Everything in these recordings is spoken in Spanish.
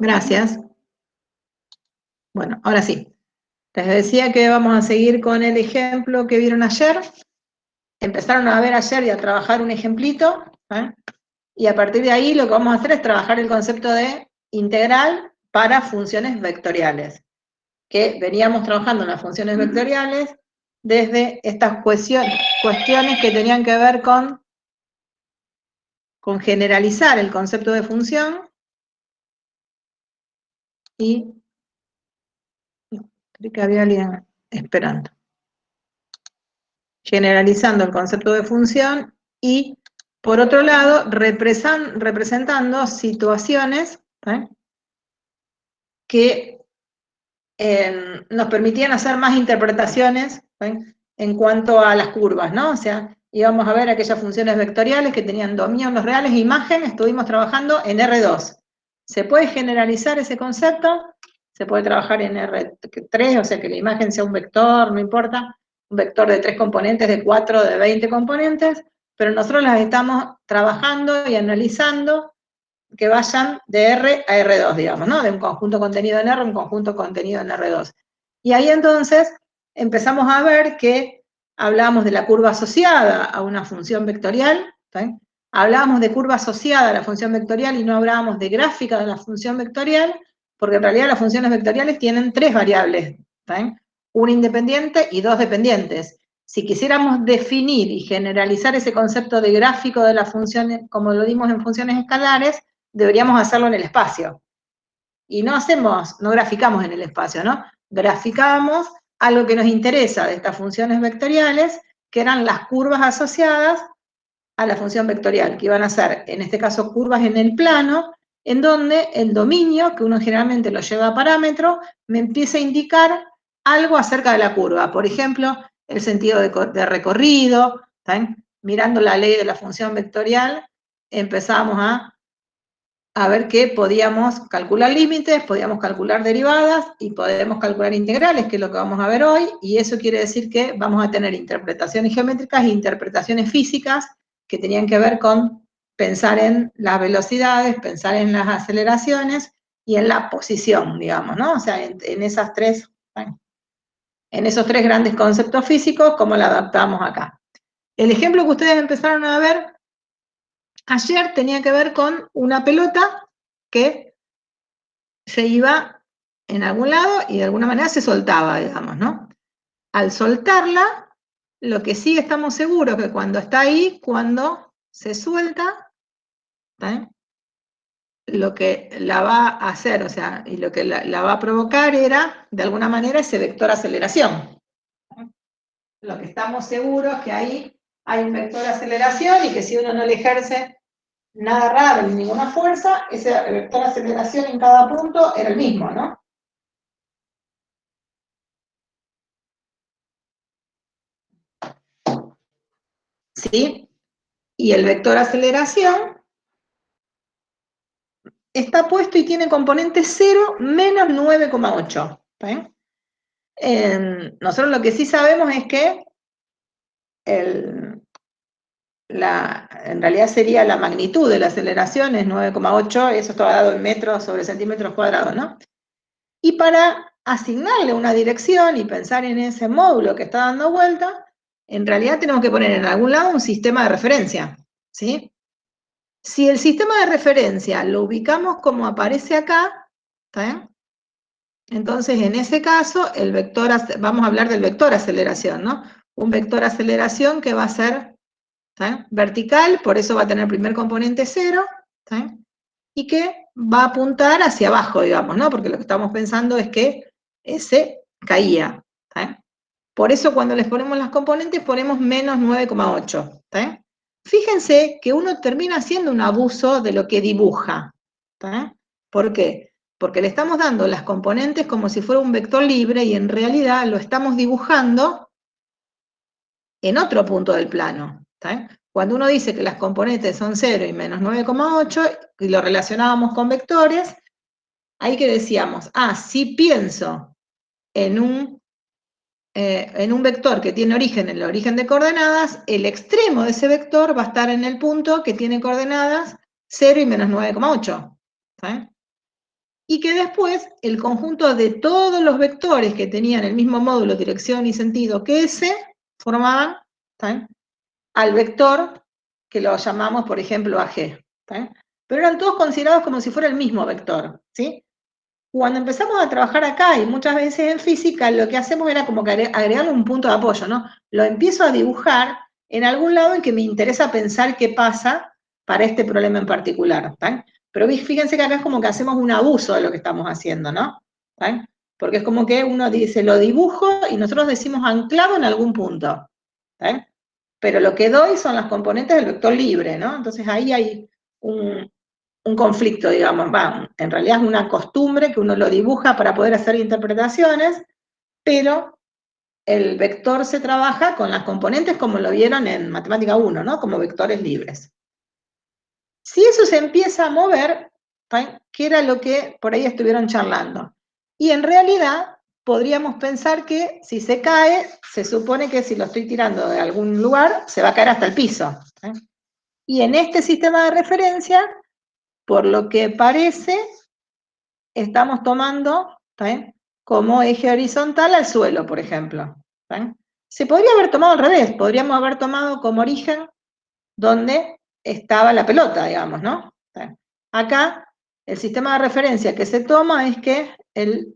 Gracias. Bueno, ahora sí. Les decía que vamos a seguir con el ejemplo que vieron ayer. Empezaron a ver ayer y a trabajar un ejemplito, ¿eh? Y a partir de ahí lo que vamos a hacer es trabajar el concepto de integral para funciones vectoriales, que veníamos trabajando en las funciones vectoriales desde estas cuestiones que tenían que ver con generalizar el concepto de función y creo que había alguien esperando. Generalizando el concepto de función y, por otro lado, representando situaciones que nos permitían hacer más interpretaciones en cuanto a las curvas, ¿no? O sea, íbamos a ver aquellas funciones vectoriales que tenían dominios los reales, imagen, estuvimos trabajando en R2. ¿Se puede generalizar ese concepto? Se puede trabajar en R3, o sea que la imagen sea un vector, no importa, un vector de 3 componentes, de 4, de 20 componentes, pero nosotros las estamos trabajando y analizando que vayan de R a R2, digamos, ¿no? De un conjunto contenido en R a un conjunto contenido en R2. Y ahí entonces empezamos a ver que hablábamos de la curva asociada a una función vectorial, ¿sí? Hablábamos de curva asociada a la función vectorial y no hablábamos de gráfica de la función vectorial, porque en realidad las funciones vectoriales tienen 3 variables, ¿sí? Una independiente y 2 dependientes. Si quisiéramos definir y generalizar ese concepto de gráfico de las funciones, como lo dimos en funciones escalares, deberíamos hacerlo en el espacio. Y no graficamos en el espacio, ¿no? Graficamos algo que nos interesa de estas funciones vectoriales, que eran las curvas asociadas a la función vectorial, que iban a ser, en este caso, curvas en el plano, en donde el dominio, que uno generalmente lo lleva a parámetro, me empieza a indicar algo acerca de la curva. Por ejemplo, el sentido de recorrido, ¿saben? Mirando la ley de la función vectorial, empezamos a ver que podíamos calcular límites, podíamos calcular derivadas y podemos calcular integrales, que es lo que vamos a ver hoy, y eso quiere decir que vamos a tener interpretaciones geométricas e interpretaciones físicas que tenían que ver con pensar en las velocidades, pensar en las aceleraciones y en la posición, digamos, ¿no? O sea, en esos tres grandes conceptos físicos, ¿cómo lo adaptamos acá? El ejemplo que ustedes empezaron a ver ayer tenía que ver con una pelota que se iba en algún lado y de alguna manera se soltaba, digamos, ¿no? Al soltarla, lo que sí estamos seguros que cuando está ahí, cuando se suelta, lo que la va a hacer, o sea, y lo que la va a provocar era, de alguna manera, ese vector aceleración. Lo que estamos seguros es que ahí hay un vector aceleración y que si uno no le ejerce nada raro ni ninguna fuerza, ese vector aceleración en cada punto era el mismo, ¿no? ¿Sí? Y el vector aceleración está puesto y tiene componente 0 menos 9,8. Nosotros lo que sí sabemos es que en realidad sería la magnitud de la aceleración, es 9,8, eso está dado en metros sobre centímetros cuadrados, ¿no? Y para asignarle una dirección y pensar en ese módulo que está dando vuelta, en realidad tenemos que poner en algún lado un sistema de referencia, ¿sí? Si el sistema de referencia lo ubicamos como aparece acá, ¿está bien? Entonces, en ese caso, vamos a hablar del vector aceleración, ¿no? Un vector aceleración que va a ser vertical, por eso va a tener primer componente 0, y que va a apuntar hacia abajo, digamos, ¿no? Porque lo que estamos pensando es que ese caía. Por eso cuando les ponemos las componentes ponemos menos 9,8. Fíjense que uno termina haciendo un abuso de lo que dibuja. ¿Por qué? Porque le estamos dando las componentes como si fuera un vector libre y en realidad lo estamos dibujando en otro punto del plano. Cuando uno dice que las componentes son 0 y menos 9,8 y lo relacionábamos con vectores, ahí que decíamos, si pienso en un vector que tiene origen en el origen de coordenadas, el extremo de ese vector va a estar en el punto que tiene coordenadas 0 y menos 9,8. y que después el conjunto de todos los vectores que tenían el mismo módulo, dirección y sentido que ese, formaban, ¿está? Al vector que lo llamamos, por ejemplo, AG. ¿Está? Pero eran todos considerados como si fuera el mismo vector, ¿sí? Cuando empezamos a trabajar acá, y muchas veces en física, lo que hacemos era como que agregarle un punto de apoyo, ¿no? Lo empiezo a dibujar en algún lado en que me interesa pensar qué pasa para este problema en particular, ¿está? Pero fíjense que acá es como que hacemos un abuso de lo que estamos haciendo, ¿no? ¿Está? Porque es como que uno dice, lo dibujo, y nosotros decimos anclado en algún punto, ¿está? Pero lo que doy son las componentes del vector libre, ¿no? Entonces ahí hay un conflicto, digamos, en realidad es una costumbre que uno lo dibuja para poder hacer interpretaciones, pero el vector se trabaja con las componentes como lo vieron en Matemática 1, ¿no? Como vectores libres. Si eso se empieza a mover, ¿qué era lo que por ahí estuvieron charlando? Y en realidad podríamos pensar que si se cae, se supone que si lo estoy tirando de algún lugar, se va a caer hasta el piso. Y en este sistema de referencia, por lo que parece, estamos tomando como eje horizontal al suelo, por ejemplo. Se podría haber tomado al revés, podríamos haber tomado como origen donde estaba la pelota, digamos, ¿no? Acá, el sistema de referencia que se toma es que el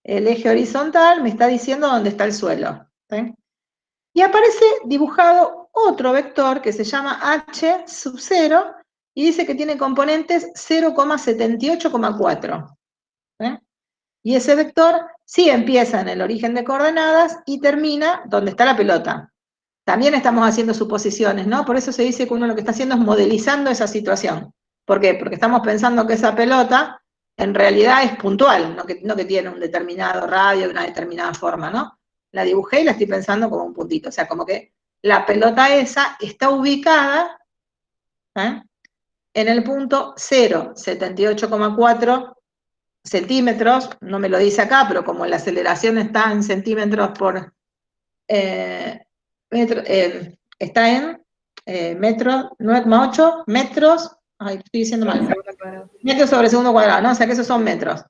eje horizontal me está diciendo dónde está el suelo. Y aparece dibujado otro vector que se llama h sub 0 y dice que tiene componentes 0,78,4. Y ese vector sí empieza en el origen de coordenadas y termina donde está la pelota. También estamos haciendo suposiciones, ¿no? Por eso se dice que uno lo que está haciendo es modelizando esa situación. ¿Por qué? Porque estamos pensando que esa pelota en realidad es puntual, no que tiene un determinado radio y una determinada forma, ¿no? La dibujé y la estoy pensando como un puntito. O sea, como que la pelota esa está ubicada en el punto 0,78,4 centímetros, no me lo dice acá, pero como la aceleración está en centímetros por está en metros, 9,8 metros, ay, estoy diciendo mal, metros sobre segundo cuadrado, ¿no? O sea que esos son metros.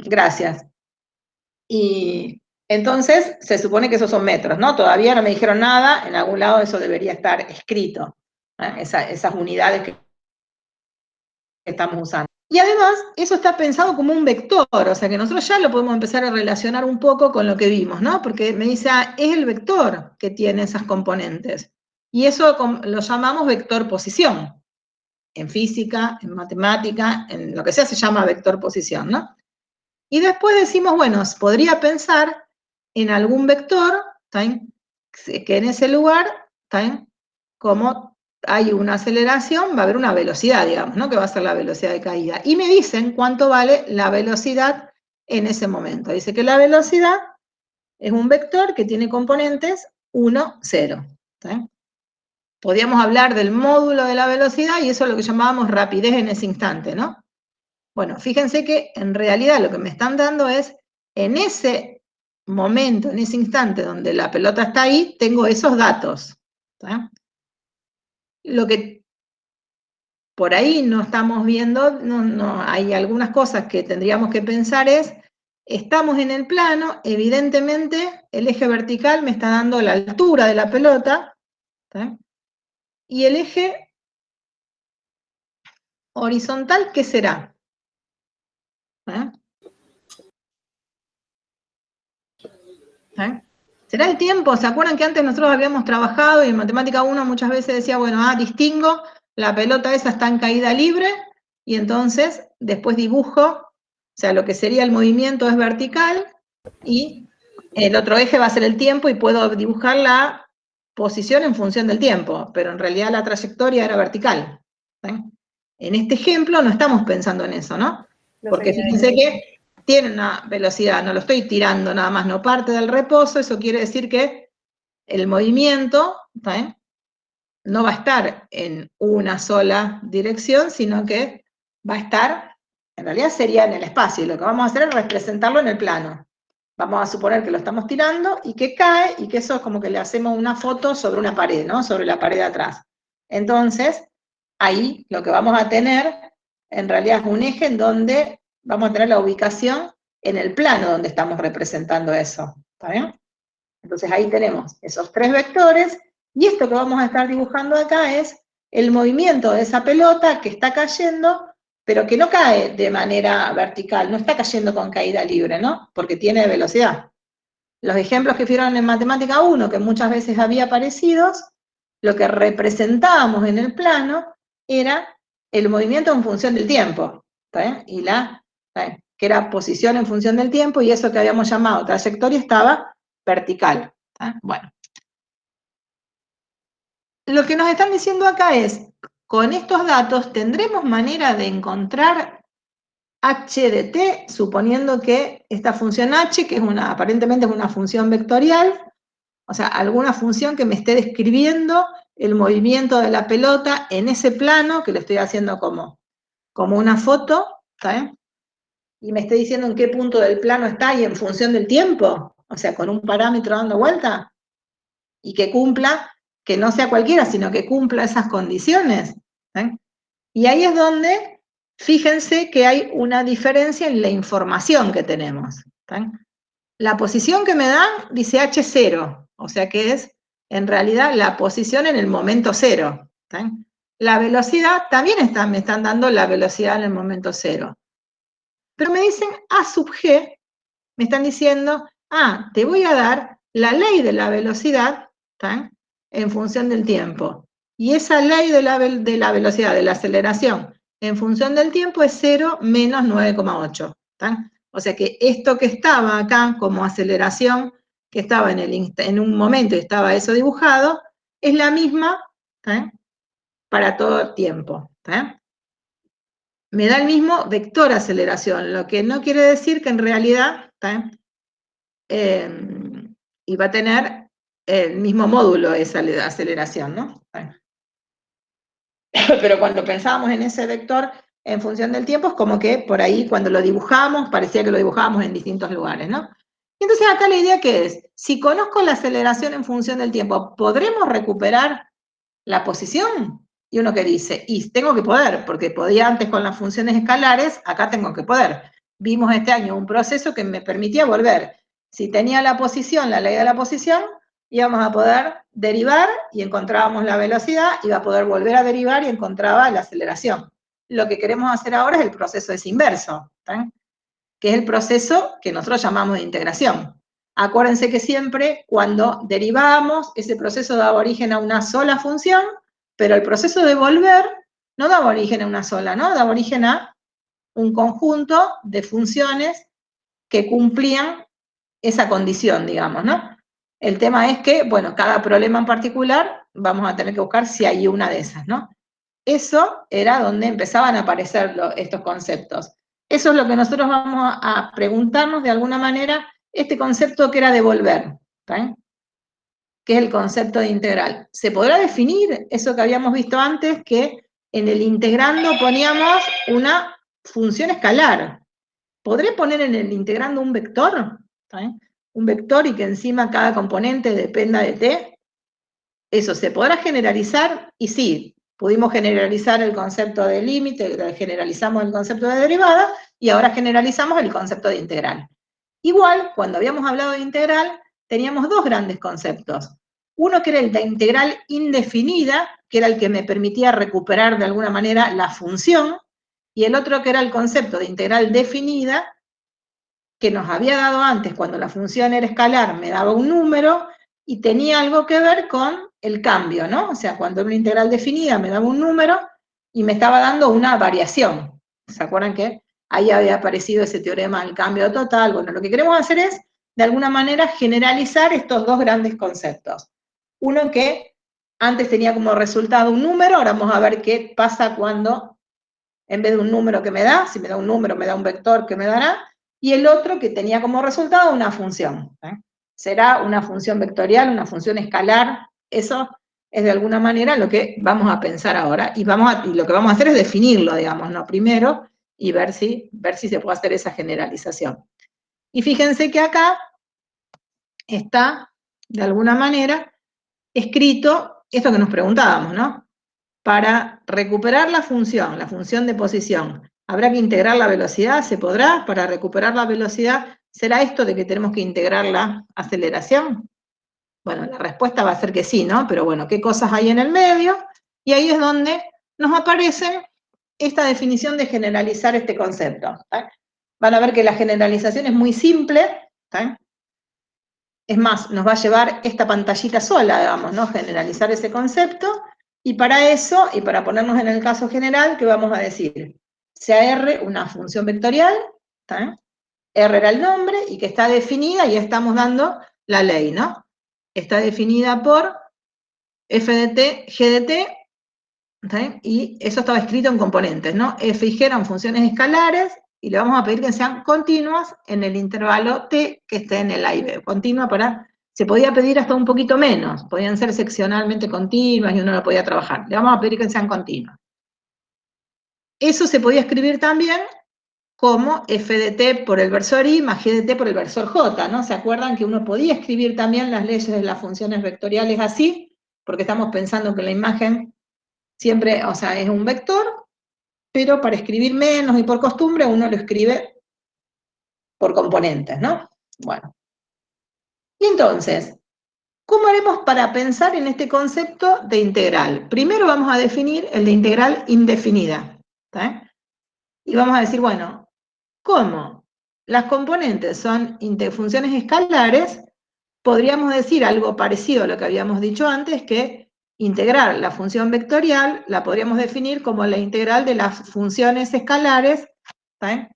Gracias. Y entonces se supone que esos son metros, ¿no? Todavía no me dijeron nada, en algún lado eso debería estar escrito, esas unidades que estamos usando. Y además, eso está pensado como un vector, o sea que nosotros ya lo podemos empezar a relacionar un poco con lo que vimos, ¿no? Porque me dice, es el vector que tiene esas componentes. Y eso lo llamamos vector posición. En física, en matemática, en lo que sea se llama vector posición, ¿no? Y después decimos, bueno, podría pensar en algún vector, que en ese lugar, como hay una aceleración, va a haber una velocidad, digamos, ¿no? Que va a ser la velocidad de caída. Y me dicen cuánto vale la velocidad en ese momento. Dice que la velocidad es un vector que tiene componentes 1, 0. Podríamos hablar del módulo de la velocidad y eso es lo que llamábamos rapidez en ese instante, ¿no? Bueno, fíjense que en realidad lo que me están dando es, en ese momento, en ese instante donde la pelota está ahí, tengo esos datos. Lo que por ahí no estamos viendo, hay algunas cosas que tendríamos que pensar es, estamos en el plano, evidentemente el eje vertical me está dando la altura de la pelota, y el eje horizontal, ¿qué será? ¿Será el tiempo? ¿Se acuerdan que antes nosotros habíamos trabajado y en Matemática 1 muchas veces decía, bueno, distingo, la pelota esa está en caída libre, y entonces después dibujo, o sea, lo que sería el movimiento es vertical, y el otro eje va a ser el tiempo, y puedo dibujar la posición en función del tiempo, pero en realidad la trayectoria era vertical. En este ejemplo no estamos pensando en eso, ¿no? Porque fíjense que tiene una velocidad, no lo estoy tirando nada más, no parte del reposo, eso quiere decir que el movimiento no va a estar en una sola dirección, sino que va a estar, en realidad sería en el espacio, y lo que vamos a hacer es representarlo en el plano. Vamos a suponer que lo estamos tirando y que cae, y que eso es como que le hacemos una foto sobre una pared, ¿no? Sobre la pared de atrás. Entonces, ahí lo que vamos a tener en realidad es un eje en donde vamos a tener la ubicación en el plano donde estamos representando eso, ¿está bien? Entonces ahí tenemos esos 3 vectores, y esto que vamos a estar dibujando acá es el movimiento de esa pelota que está cayendo, pero que no cae de manera vertical, no está cayendo con caída libre, ¿no? Porque tiene velocidad. Los ejemplos que vieron en Matemática 1, que muchas veces había parecidos, lo que representábamos en el plano era el movimiento en función del tiempo, ¿está bien? Y que era posición en función del tiempo, y eso que habíamos llamado trayectoria estaba vertical. ¿Está? Bueno. Lo que nos están diciendo acá es, con estos datos tendremos manera de encontrar h de t, suponiendo que esta función h, que es aparentemente es una función vectorial, o sea, alguna función que me esté describiendo el movimiento de la pelota en ese plano, que lo estoy haciendo como una foto, ¿está bien? Y me esté diciendo en qué punto del plano está y en función del tiempo, o sea, con un parámetro dando vuelta, y que cumpla, que no sea cualquiera, sino que cumpla esas condiciones. ¿Eh? Y ahí es donde, fíjense que hay una diferencia en la información que tenemos. ¿Eh? La posición que me dan dice H0, o sea que es en realidad la posición en el momento cero. ¿Eh? La velocidad, también me están dando la velocidad en el momento cero. Pero me dicen A sub G, me están diciendo, te voy a dar la ley de la velocidad, ¿tá? En función del tiempo. Y esa ley de la velocidad, de la aceleración, en función del tiempo es 0 menos 9,8. O sea que esto que estaba acá como aceleración, que estaba en un momento y estaba eso dibujado, es la misma, ¿tá? Para todo el tiempo. ¿Tá? Me da el mismo vector aceleración, lo que no quiere decir que en realidad, ¿tá? Y va a tener el mismo módulo esa aceleración, ¿no? Bueno. Pero cuando pensábamos en ese vector en función del tiempo, es como que por ahí cuando lo dibujamos, parecía que lo dibujábamos en distintos lugares, ¿no? Y entonces acá la idea que es, si conozco la aceleración en función del tiempo, ¿podremos recuperar la posición? Y uno que dice, y tengo que poder, porque podía antes con las funciones escalares, acá tengo que poder. Vimos este año un proceso que me permitía volver. Si tenía la posición, la ley de la posición, íbamos a poder derivar y encontrábamos la velocidad, iba a poder volver a derivar y encontraba la aceleración. Lo que queremos hacer ahora es el proceso ese inverso, ¿tá? Que es el proceso que nosotros llamamos de integración. Acuérdense que siempre cuando derivamos, ese proceso daba origen a una sola función, pero el proceso de volver no daba origen a una sola, ¿no? Daba origen a un conjunto de funciones que cumplían esa condición, digamos, ¿no? El tema es que, bueno, cada problema en particular vamos a tener que buscar si hay una de esas, ¿no? Eso era donde empezaban a aparecer estos conceptos. Eso es lo que nosotros vamos a preguntarnos de alguna manera, este concepto que era de volver, ¿tá? Que es el concepto de integral. ¿Se podrá definir eso que habíamos visto antes, que en el integrando poníamos una función escalar? ¿Podré poner en el integrando un vector? ¿Tá? Un vector y que encima cada componente dependa de t. Eso se podrá generalizar, y sí, pudimos generalizar el concepto de límite, generalizamos el concepto de derivada, y ahora generalizamos el concepto de integral. Igual, cuando habíamos hablado de integral, teníamos dos grandes conceptos. Uno que era el de integral indefinida, que era el que me permitía recuperar de alguna manera la función, y el otro que era el concepto de integral definida, que nos había dado antes cuando la función era escalar, me daba un número, y tenía algo que ver con el cambio, ¿no? O sea, cuando era una integral definida me daba un número y me estaba dando una variación. ¿Se acuerdan que ahí había aparecido ese teorema del cambio total? Bueno, lo que queremos hacer es, de alguna manera, generalizar estos dos grandes conceptos. Uno que antes tenía como resultado un número, ahora vamos a ver qué pasa cuando, en vez de un número que me da, si me da un número, me da un vector que me dará, y el otro que tenía como resultado una función. Será una función vectorial, una función escalar, eso es de alguna manera lo que vamos a pensar ahora, y lo que vamos a hacer es definirlo, digamos, ¿no? Primero, y ver si se puede hacer esa generalización. Y fíjense que acá está, de alguna manera, escrito esto que nos preguntábamos, ¿no? para recuperar la función de posición, ¿habrá que integrar la velocidad? ¿Se podrá? Para recuperar la velocidad, ¿será esto de que tenemos que integrar la aceleración? Bueno, la respuesta va a ser que sí, ¿no? Pero bueno, ¿qué cosas hay en el medio? Y ahí es donde nos aparece esta definición de generalizar este concepto. ¿Tá? Van a ver que la generalización es muy simple, ¿tá? Es más, nos va a llevar esta pantallita sola, digamos, ¿no? Generalizar ese concepto, y para eso, y para ponernos en el caso general, ¿qué vamos a decir? Sea R una función vectorial, ¿tá? R era el nombre, y que está definida, y estamos dando la ley, ¿no? Está definida por f de t, g de t, ¿tá? Y eso estaba escrito en componentes, ¿no? F y g eran funciones escalares, y le vamos a pedir que sean continuas en el intervalo t que esté en el a y b. Continua se podía pedir hasta un poquito menos, podían ser seccionalmente continuas y uno lo podía trabajar. Le vamos a pedir que sean continuas. Eso se podía escribir también como f de t por el versor i más g de t por el versor j, ¿no? ¿Se acuerdan que uno podía escribir también las leyes de las funciones vectoriales así? Porque estamos pensando que la imagen siempre, o sea, es un vector, pero para escribir menos y por costumbre uno lo escribe por componentes, ¿no? Bueno. Y entonces, ¿cómo haremos para pensar en este concepto de integral? Primero vamos a definir el de integral indefinida, ¿tá? Y vamos a decir, bueno, ¿cómo las componentes son funciones escalares? Podríamos decir algo parecido a lo que habíamos dicho antes, que integrar la función vectorial la podríamos definir como la integral de las funciones escalares, ¿tá?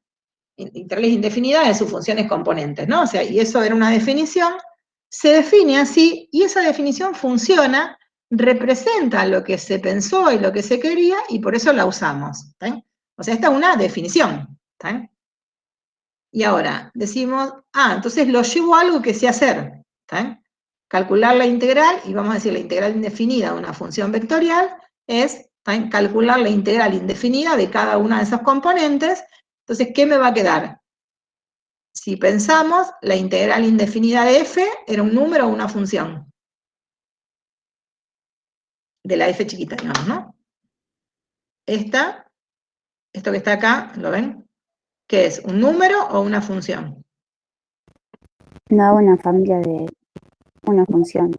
Integrales indefinidas de sus funciones componentes, ¿no? O sea, y eso era una definición, se define así, y esa definición funciona, representa lo que se pensó y lo que se quería, y por eso la usamos, ¿tá? O sea, esta es una definición, ¿tá? Y ahora decimos, entonces lo llevo a algo que sé hacer, ¿tá? Calcular la integral, y vamos a decir la integral indefinida de una función vectorial, es calcular la integral indefinida de cada una de esos componentes. Entonces, ¿qué me va a quedar? Si pensamos, la integral indefinida de f era un número o una función. De la f chiquita, digamos, ¿no? Esto que está acá, ¿lo ven? ¿Qué es? ¿Un número o una función? No, una familia de una función.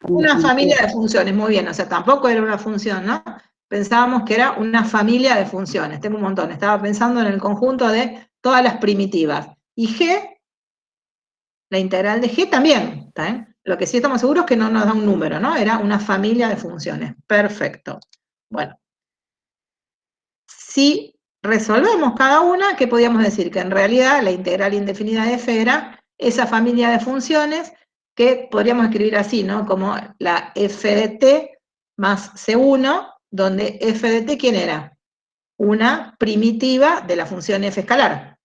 Una familia de funciones, muy bien. O sea, tampoco era una función, ¿no? Pensábamos que era una familia de funciones. Tengo un montón. Estaba pensando en el conjunto de todas las primitivas. Y g, la integral de g también, ¿está bien? Lo que sí estamos seguros es que no nos da un número, ¿no? Era una familia de funciones. Perfecto. Bueno. Si resolvemos cada una, ¿qué podríamos decir? Que en realidad la integral indefinida de f era esa familia de funciones que podríamos escribir así, ¿no? Como la f de t más c1, donde f de t, ¿quién era? Una primitiva de la función f escalar.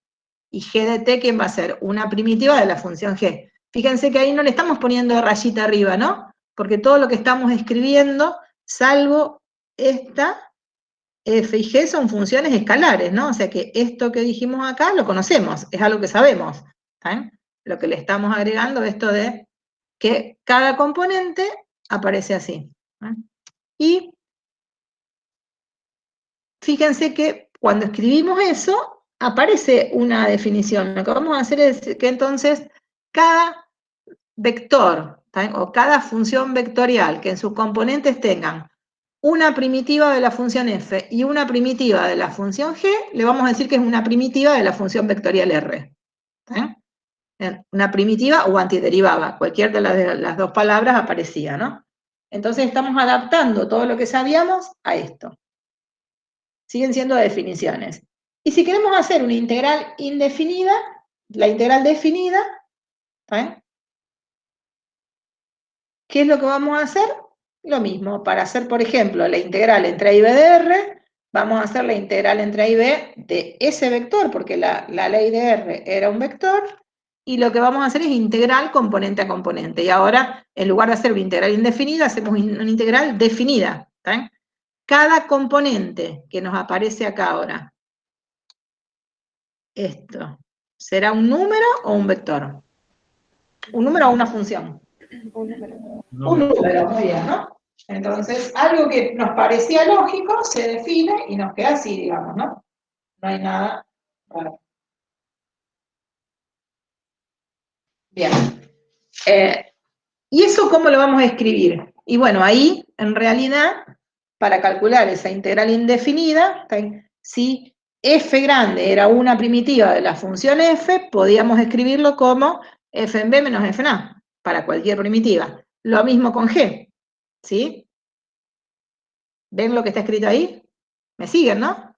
Y g de t, ¿quién va a ser? Una primitiva de la función g. Fíjense que ahí no le estamos poniendo rayita arriba, ¿no? Porque todo lo que estamos escribiendo, salvo esta, f y g son funciones escalares, ¿no? O sea que esto que dijimos acá lo conocemos, es algo que sabemos. ¿Está? Lo que le estamos agregando es esto de que cada componente aparece así. ¿Eh? Y fíjense que cuando escribimos eso, aparece una definición. Lo que vamos a hacer es que entonces cada vector, ¿está? O cada función vectorial que en sus componentes tengan una primitiva de la función f y una primitiva de la función g, le vamos a decir que es una primitiva de la función vectorial r. Una primitiva o antiderivada, cualquier de las dos palabras aparecía, ¿no? Entonces estamos adaptando todo lo que sabíamos a esto. Siguen siendo definiciones. Y si queremos hacer una integral indefinida, la integral definida, ¿qué es lo que vamos a hacer? Lo mismo, para hacer, por ejemplo, la integral entre a y b de r, vamos a hacer la integral entre a y b de ese vector, porque la ley de r era un vector, y lo que vamos a hacer es integral componente a componente. Y ahora, en lugar de hacer una integral indefinida, hacemos una integral definida. ¿Está? Cada componente que nos aparece acá ahora, esto, ¿será un número o un vector? ¿Un número o una función? Un número, muy bien, ¿no? Entonces, algo que nos parecía lógico se define y nos queda así, digamos, ¿no? No hay nada raro. Bien. ¿Y eso cómo lo vamos a escribir? Y bueno, ahí, en realidad, para calcular esa integral indefinida, si f grande era una primitiva de la función f, podíamos escribirlo como f en b menos f en a, para cualquier primitiva. Lo mismo con g, ¿sí? ¿Ven lo que está escrito ahí? ¿Me siguen, no?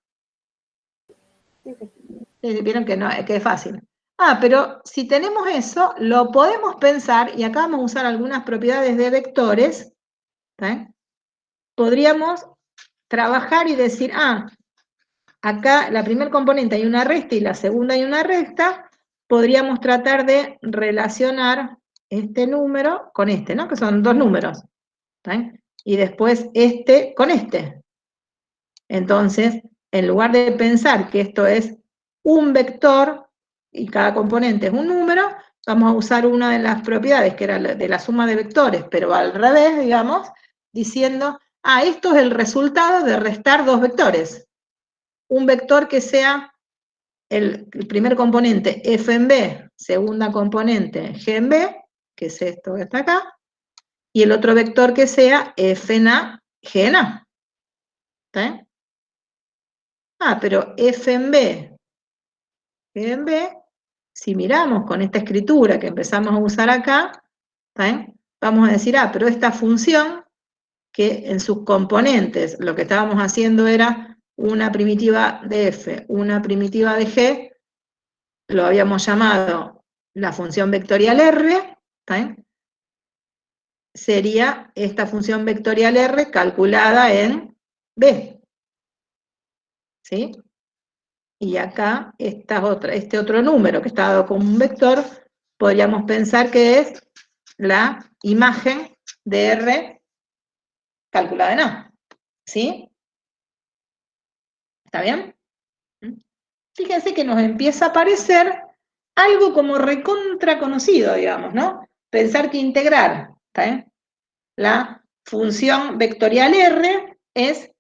Vieron que, no, que es fácil. Ah, pero si tenemos eso, lo podemos pensar, y acá vamos a usar algunas propiedades de vectores, ¿sí? Podríamos trabajar y decir, acá la primer componente hay una resta y la segunda hay una resta, podríamos tratar de relacionar este número con este, ¿no? Que son dos números, ¿sí? Y después este con este. Entonces, en lugar de pensar que esto es un vector y cada componente es un número, vamos a usar una de las propiedades que era de la suma de vectores, pero al revés, digamos, diciendo, esto es el resultado de restar dos vectores. Un vector que sea el primer componente f en b, segunda componente g en b, que es esto que está acá, y el otro vector que sea f en a, g en a. ¿Está? Pero f en b, g en b, si miramos con esta escritura que empezamos a usar acá, vamos a decir, pero esta función, que en sus componentes lo que estábamos haciendo era una primitiva de f, una primitiva de g, lo habíamos llamado la función vectorial r, sería esta función vectorial r calculada en b, ¿sí? Y acá este otro número que está dado como un vector, podríamos pensar que es la imagen de R calculada en A. ¿Sí? ¿Está bien? Fíjense que nos empieza a parecer algo como recontra conocido, digamos, ¿no? Pensar que integrar, ¿está bien?, la función vectorial R es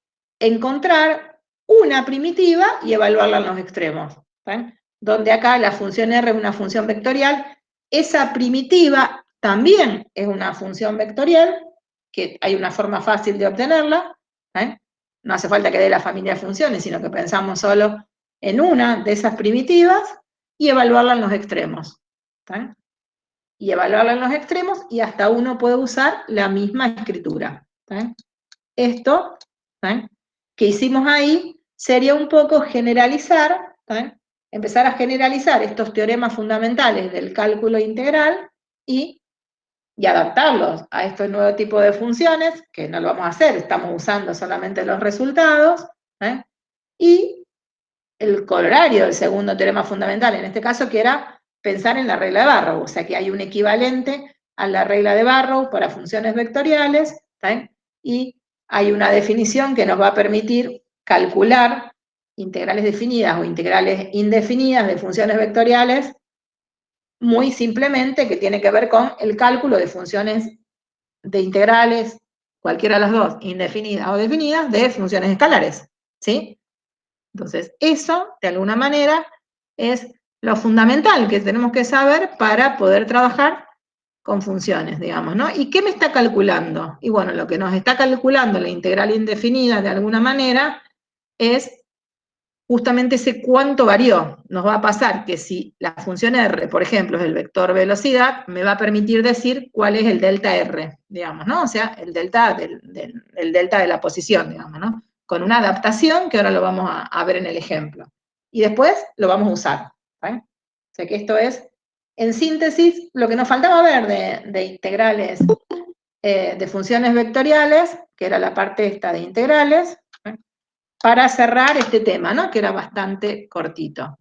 encontrar una primitiva y evaluarla en los extremos. ¿Sí? Donde acá la función R es una función vectorial, esa primitiva también es una función vectorial, que hay una forma fácil de obtenerla. No hace falta que dé la familia de funciones, sino que pensamos solo en una de esas primitivas y evaluarla en los extremos. ¿Sí? Y evaluarla en los extremos, y hasta uno puede usar la misma escritura. ¿Sí? Esto, ¿sí?, que hicimos ahí sería un poco generalizar, ¿sí?, empezar a generalizar estos teoremas fundamentales del cálculo integral y adaptarlos a este nuevo tipo de funciones, que no lo vamos a hacer, estamos usando solamente los resultados, ¿sí?, y el corolario del segundo teorema fundamental, en este caso, que era pensar en la regla de Barrow, o sea que hay un equivalente a la regla de Barrow para funciones vectoriales, ¿sí?, y hay una definición que nos va a permitir calcular integrales definidas o integrales indefinidas de funciones vectoriales muy simplemente, que tiene que ver con el cálculo de funciones de integrales, cualquiera de las dos, indefinidas o definidas, de funciones escalares, ¿sí? Entonces, eso, de alguna manera, es lo fundamental que tenemos que saber para poder trabajar con funciones, digamos, ¿no? ¿Y qué me está calculando? Y bueno, lo que nos está calculando la integral indefinida, de alguna manera, es justamente ese cuánto varió. Nos va a pasar que si la función R, por ejemplo, es el vector velocidad, me va a permitir decir cuál es el delta R, digamos, ¿no? O sea, el delta el delta de la posición, digamos, ¿no? Con una adaptación que ahora lo vamos a ver en el ejemplo. Y después lo vamos a usar. ¿Sí? O sea que esto es, en síntesis, lo que nos faltaba ver de integrales, de funciones vectoriales, que era la parte esta de integrales, para cerrar este tema, ¿no?, que era bastante cortito.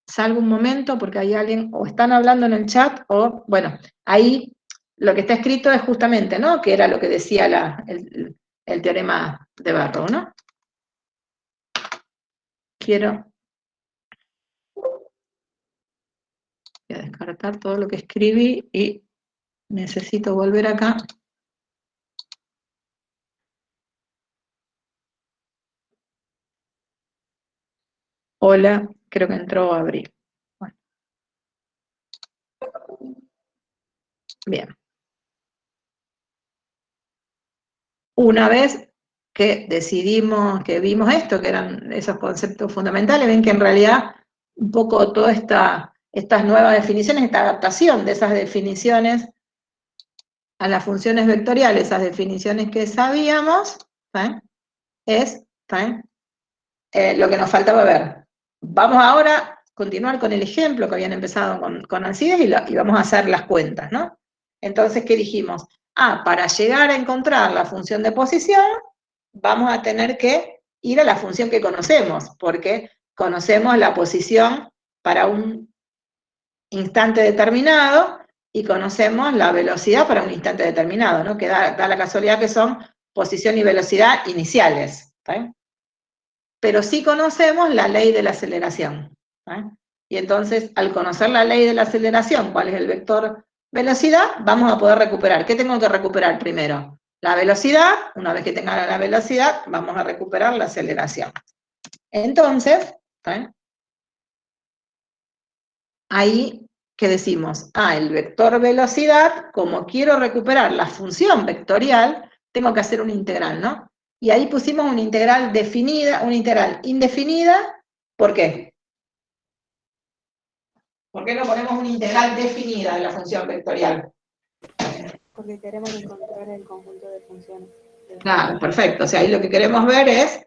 Salgo un momento porque hay alguien, o están hablando en el chat, o, bueno, ahí lo que está escrito es justamente, ¿no?, que era lo que decía el teorema de Barrow, ¿no? Voy a descartar todo lo que escribí y necesito volver acá. Hola, creo que entró Abril. Bueno. Bien. Una vez que decidimos, que vimos esto, que eran esos conceptos fundamentales, ven que en realidad un poco todas estas nuevas definiciones, esta adaptación de esas definiciones a las funciones vectoriales, esas definiciones que sabíamos, ¿sí? Es ¿sí? Lo que nos faltaba ver. Vamos ahora a continuar con el ejemplo que habían empezado con Alcides y vamos a hacer las cuentas, ¿no? Entonces, ¿qué dijimos? Para llegar a encontrar la función de posición, vamos a tener que ir a la función que conocemos, porque conocemos la posición para un instante determinado y conocemos la velocidad para un instante determinado, ¿no? Que da la casualidad que son posición y velocidad iniciales, ¿sí? Pero sí conocemos la ley de la aceleración, ¿sí? Y entonces, al conocer la ley de la aceleración, cuál es el vector velocidad, vamos a poder recuperar. ¿Qué tengo que recuperar primero? La velocidad. Una vez que tenga la velocidad, vamos a recuperar la aceleración. Entonces, ¿sí? Ahí, ¿qué decimos? El vector velocidad, como quiero recuperar la función vectorial, tengo que hacer una integral, ¿no? Y ahí pusimos una integral definida, una integral indefinida. ¿Por qué? ¿Por qué no ponemos una integral definida de la función vectorial? Porque queremos encontrar el conjunto de funciones. Claro, perfecto. O sea, ahí lo que queremos ver es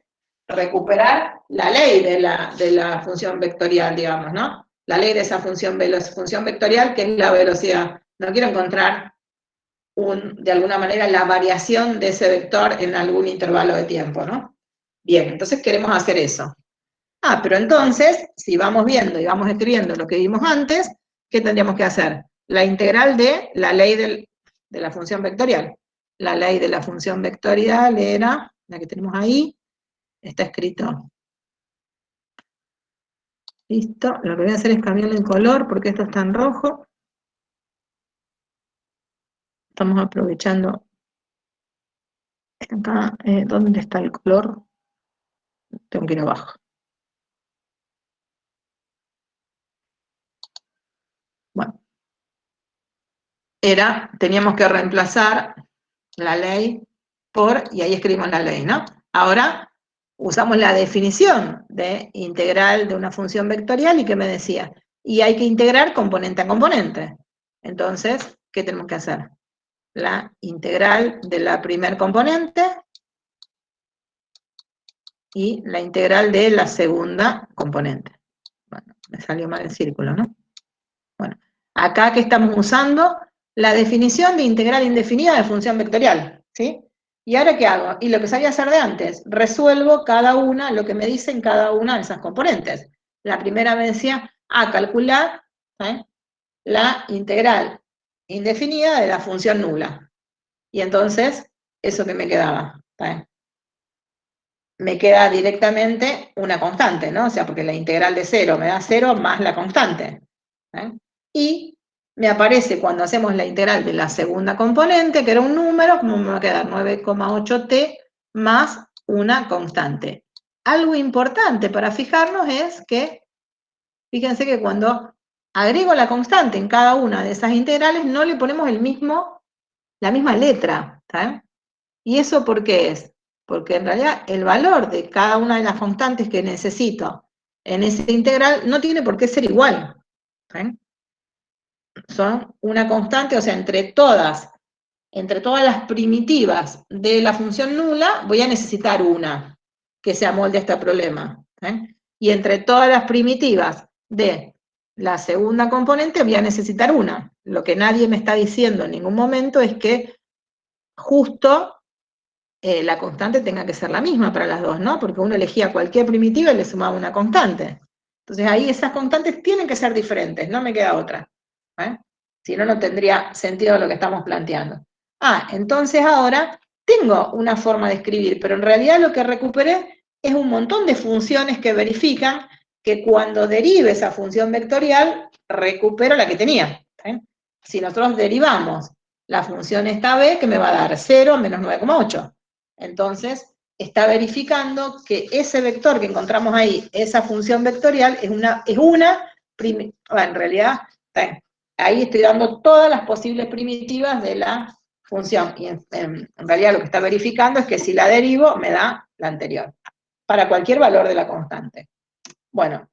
recuperar la ley de la función vectorial, digamos, ¿no? La ley de esa función vectorial, que es la velocidad. No quiero encontrar, de alguna manera, la variación de ese vector en algún intervalo de tiempo, ¿no? Bien, entonces queremos hacer eso. Pero entonces, si vamos viendo y vamos escribiendo lo que vimos antes, ¿qué tendríamos que hacer? La integral de la ley de la función vectorial. La ley de la función vectorial era, la que tenemos ahí, está escrito. Listo, lo que voy a hacer es cambiarle el color porque esto está en rojo. Estamos aprovechando acá, ¿dónde está el color? Tengo que ir abajo. Bueno, teníamos que reemplazar la ley por, y ahí escribimos la ley, ¿no? Ahora usamos la definición de integral de una función vectorial y ¿qué me decía? Y hay que integrar componente a componente. Entonces, ¿qué tenemos que hacer? La integral de la primer componente y la integral de la segunda componente. Bueno, me salió mal el círculo, ¿no? Bueno, acá que estamos usando la definición de integral indefinida de función vectorial, ¿sí? ¿Y ahora qué hago? Y lo que sabía hacer de antes, resuelvo cada una, lo que me dicen cada una de esas componentes. La primera me decía, calcular la integral indefinida de la función nula. Y entonces, ¿eso que me quedaba? Me queda directamente una constante, ¿no? O sea, porque la integral de 0 me da 0 más la constante. Y me aparece cuando hacemos la integral de la segunda componente, que era un número, como me va a quedar 9,8t más una constante. Algo importante para fijarnos es que, fíjense que cuando agrego la constante en cada una de esas integrales, no le ponemos la misma letra. ¿Está? ¿Y eso por qué es? Porque en realidad el valor de cada una de las constantes que necesito en esa integral no tiene por qué ser igual. ¿Sí? Son una constante, o sea, entre todas las primitivas de la función nula, voy a necesitar una que se amolde a este problema. Y entre todas las primitivas de la segunda componente, voy a necesitar una. Lo que nadie me está diciendo en ningún momento es que justo la constante tenga que ser la misma para las dos, ¿no? Porque uno elegía cualquier primitiva y le sumaba una constante. Entonces ahí esas constantes tienen que ser diferentes, no me queda otra. Si no, no tendría sentido lo que estamos planteando. Entonces ahora tengo una forma de escribir, pero en realidad lo que recuperé es un montón de funciones que verifican que cuando derive esa función vectorial, recupero la que tenía. Si nosotros derivamos la función esta b, que me va a dar 0 menos 9,8. Entonces, está verificando que ese vector que encontramos ahí, esa función vectorial, en realidad, ahí estoy dando todas las posibles primitivas de la función, y en realidad lo que está verificando es que si la derivo, me da la anterior, para cualquier valor de la constante. Bueno,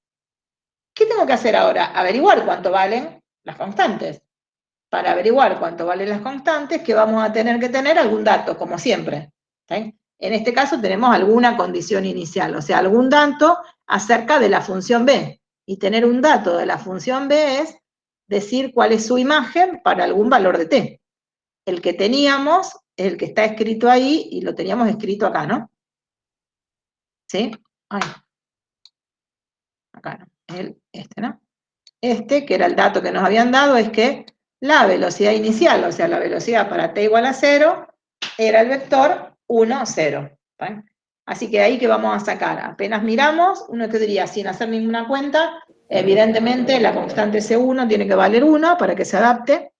¿qué tengo que hacer ahora? Averiguar cuánto valen las constantes. Para averiguar cuánto valen las constantes, que vamos a tener que tener algún dato, como siempre. ¿Sí? En este caso tenemos alguna condición inicial, o sea, algún dato acerca de la función b. Y tener un dato de la función b es decir cuál es su imagen para algún valor de t. El que teníamos es el que está escrito ahí, y lo teníamos escrito acá, ¿no? ¿Sí? Ay. Acá no, este, ¿no? Este, que era el dato que nos habían dado, es que la velocidad inicial, o sea, la velocidad para t igual a 0, era el vector 1, 0. ¿Vale? Así que ahí que vamos a sacar, apenas miramos, uno tendría, sin hacer ninguna cuenta, evidentemente la constante C1 tiene que valer 1 para que se adapte,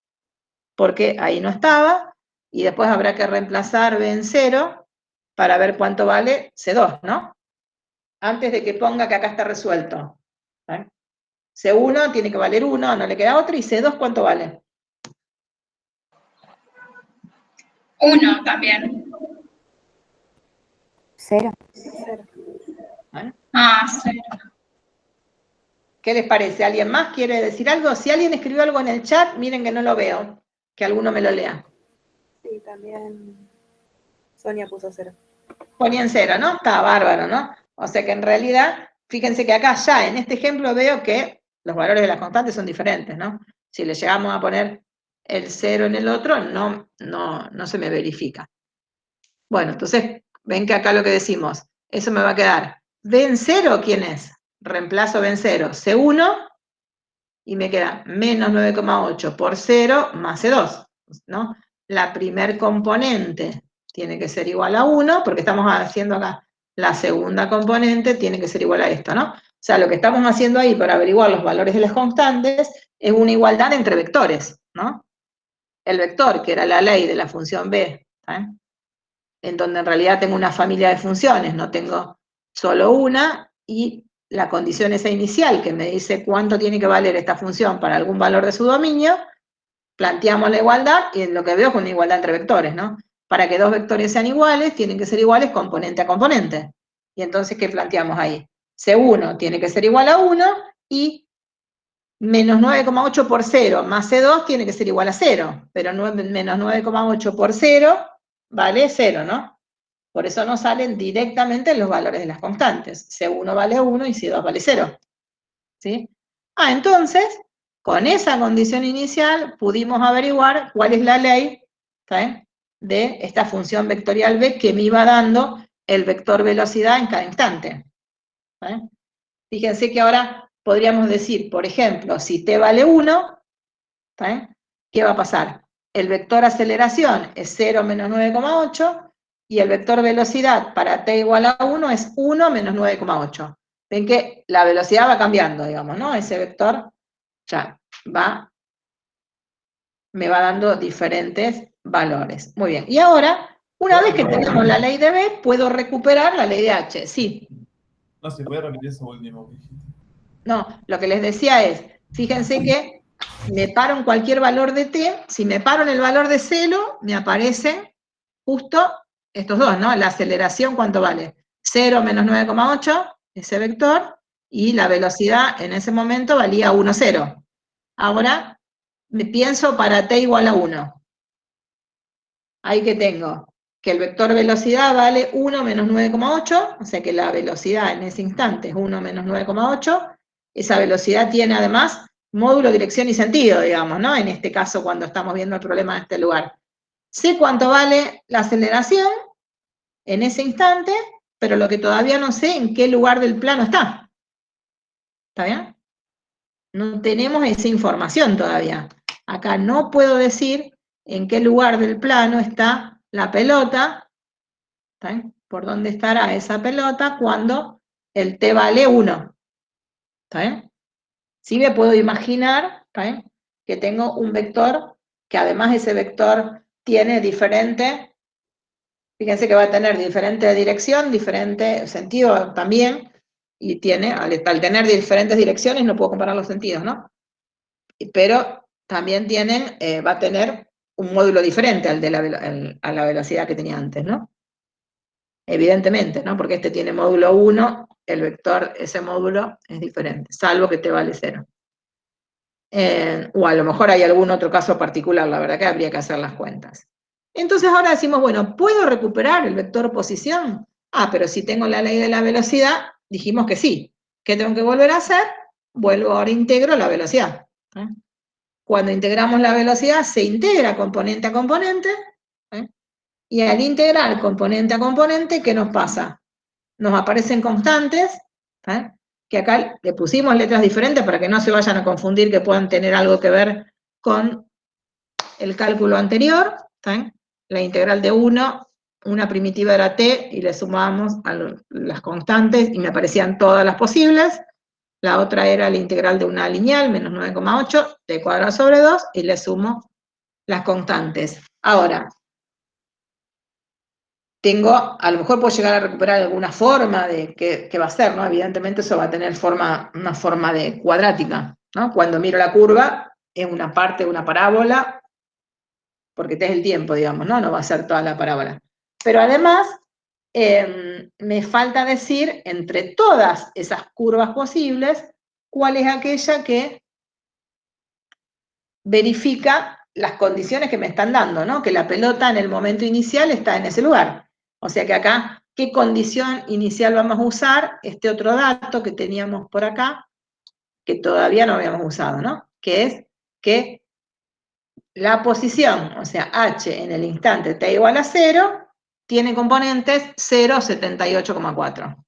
porque ahí no estaba, y después habrá que reemplazar B en 0 para ver cuánto vale C2, ¿no? Antes de que ponga que acá está resuelto. ¿Vale? C1 tiene que valer 1, no le queda otra, y C2 ¿cuánto vale? 1 también. 0. ¿Vale? Ah, 0. ¿Qué les parece? ¿Alguien más quiere decir algo? Si alguien escribió algo en el chat, miren que no lo veo, que alguno me lo lea. Sí, también Sonia puso 0. Ponían 0, ¿no? Está bárbaro, ¿no? O sea que en realidad, fíjense que acá ya en este ejemplo veo que los valores de las constantes son diferentes, ¿no? Si le llegamos a poner el 0 en el otro, no se me verifica. Bueno, entonces, ven que acá lo que decimos, eso me va a quedar. ¿B en 0 quién es? Reemplazo B en 0, C1, y me queda menos 9,8 por 0 más C2, ¿no? La primer componente tiene que ser igual a 1, porque estamos haciendo acá la segunda componente, tiene que ser igual a esto, ¿no? O sea, lo que estamos haciendo ahí para averiguar los valores de las constantes es una igualdad entre vectores, ¿no? El vector, que era la ley de la función b, en donde en realidad tengo una familia de funciones, no tengo solo una, y la condición esa inicial que me dice cuánto tiene que valer esta función para algún valor de su dominio, planteamos la igualdad, y lo que veo es una igualdad entre vectores, ¿no? Para que dos vectores sean iguales, tienen que ser iguales componente a componente. Y entonces, ¿qué planteamos ahí? C1 tiene que ser igual a 1, y menos 9,8 por 0 más C2 tiene que ser igual a 0, pero menos 9,8 por 0 vale 0, ¿no? Por eso no salen directamente los valores de las constantes. C1 vale 1 y C2 vale 0. ¿Sí? Entonces, con esa condición inicial pudimos averiguar cuál es la ley, ¿sí?, de esta función vectorial b que me iba dando el vector velocidad en cada instante. ¿Sí? Fíjense que ahora podríamos decir, por ejemplo, si t vale 1, ¿sí?, ¿qué va a pasar? El vector aceleración es 0 menos 9,8, y el vector velocidad para t igual a 1 es 1 menos 9,8. Ven que la velocidad va cambiando, digamos, ¿no? Ese vector ya me va dando diferentes valores. Muy bien. Y ahora, una vez que tenemos la ley de B, puedo recuperar la ley de H. Sí. No, si puede repetir eso último que dijiste. No, lo que les decía es, fíjense que me paro en cualquier valor de t, si me paro en el valor de 0, me aparecen justo estos dos, ¿no? La aceleración, ¿cuánto vale? 0 menos 9,8, ese vector, y la velocidad en ese momento valía 1, 0. Ahora me pienso para t igual a 1. Ahí que tengo que el vector velocidad vale 1 menos 9,8, o sea que la velocidad en ese instante es 1 menos 9,8. Esa velocidad tiene además módulo, dirección y sentido, digamos, ¿no? En este caso, cuando estamos viendo el problema de este lugar. Sé cuánto vale la aceleración en ese instante, pero lo que todavía no sé en qué lugar del plano está. ¿Está bien? No tenemos esa información todavía. Acá no puedo decir en qué lugar del plano está la pelota, ¿está bien?, por dónde estará esa pelota cuando el t vale 1. ¿Está bien? Sí me puedo imaginar, ¿está bien?, que tengo un vector, que además ese vector tiene diferente Fíjense que va a tener diferente dirección, diferente sentido también, y tiene, al tener diferentes direcciones, no puedo comparar los sentidos, ¿no? Pero también tienen, va a tener un módulo diferente al de a la velocidad que tenía antes, ¿no? Evidentemente, ¿no? Porque este tiene módulo 1, el vector, ese módulo es diferente, salvo que te vale 0. O a lo mejor hay algún otro caso particular, la verdad que habría que hacer las cuentas. Entonces ahora decimos, bueno, ¿puedo recuperar el vector posición? Ah, pero si tengo la ley de la velocidad, dijimos que sí. ¿Qué tengo que volver a hacer? Vuelvo ahora, integro la velocidad. Cuando integramos la velocidad, se integra componente a componente, y al integrar componente a componente, ¿qué nos pasa? Nos aparecen constantes, que acá le pusimos letras diferentes para que no se vayan a confundir, que puedan tener algo que ver con el cálculo anterior. La integral de 1, una primitiva era t, y le sumamos a las constantes, y me aparecían todas las posibles. La otra era la integral de una lineal, menos 9,8, t cuadrado sobre 2, y le sumo las constantes. Ahora, a lo mejor puedo llegar a recuperar alguna forma de qué va a ser, ¿no? Evidentemente eso va a tener una forma de cuadrática, ¿no? Cuando miro la curva, es una parte de una parábola, porque este es el tiempo, digamos, ¿no? No va a ser toda la parábola. Pero además, me falta decir, entre todas esas curvas posibles, cuál es aquella que verifica las condiciones que me están dando, ¿no? Que la pelota en el momento inicial está en ese lugar. O sea que acá, ¿qué condición inicial vamos a usar? Este otro dato que teníamos por acá, que todavía no habíamos usado, ¿no? Que es que la posición, o sea, h en el instante t igual a 0, tiene componentes 0, 78,4.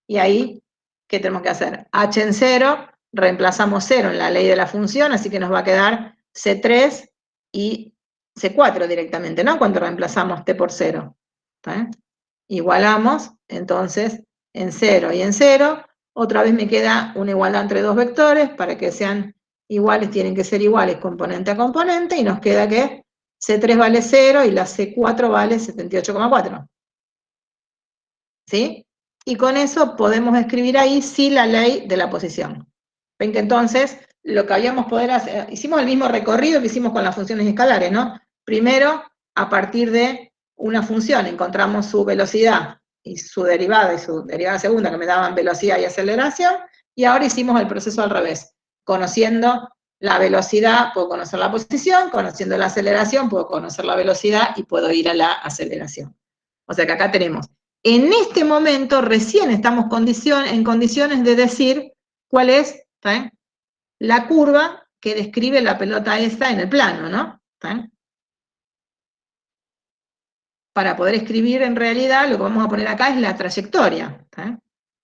Y ahí, ¿qué tenemos que hacer? H en 0, reemplazamos 0 en la ley de la función, así que nos va a quedar C3 y C4 directamente, ¿no? Cuando reemplazamos t por 0. Igualamos, entonces, en 0 y en 0, otra vez me queda una igualdad entre dos vectores, para que sean iguales tienen que ser iguales componente a componente, y nos queda que C3 vale 0 y la C4 vale 78,4. ¿Sí? Y con eso podemos escribir ahí sí la ley de la posición. Ven que entonces lo que habíamos poder hacer, hicimos el mismo recorrido que hicimos con las funciones escalares, ¿no? Primero, a partir de una función, encontramos su velocidad y su derivada segunda, que me daban velocidad y aceleración, y ahora hicimos el proceso al revés. Conociendo la velocidad, puedo conocer la posición, conociendo la aceleración, puedo conocer la velocidad y puedo ir a la aceleración. O sea que acá tenemos, en este momento recién estamos en condiciones de decir cuál es la curva que describe la pelota esta en el plano, ¿no? Para poder escribir en realidad, lo que vamos a poner acá es la trayectoria,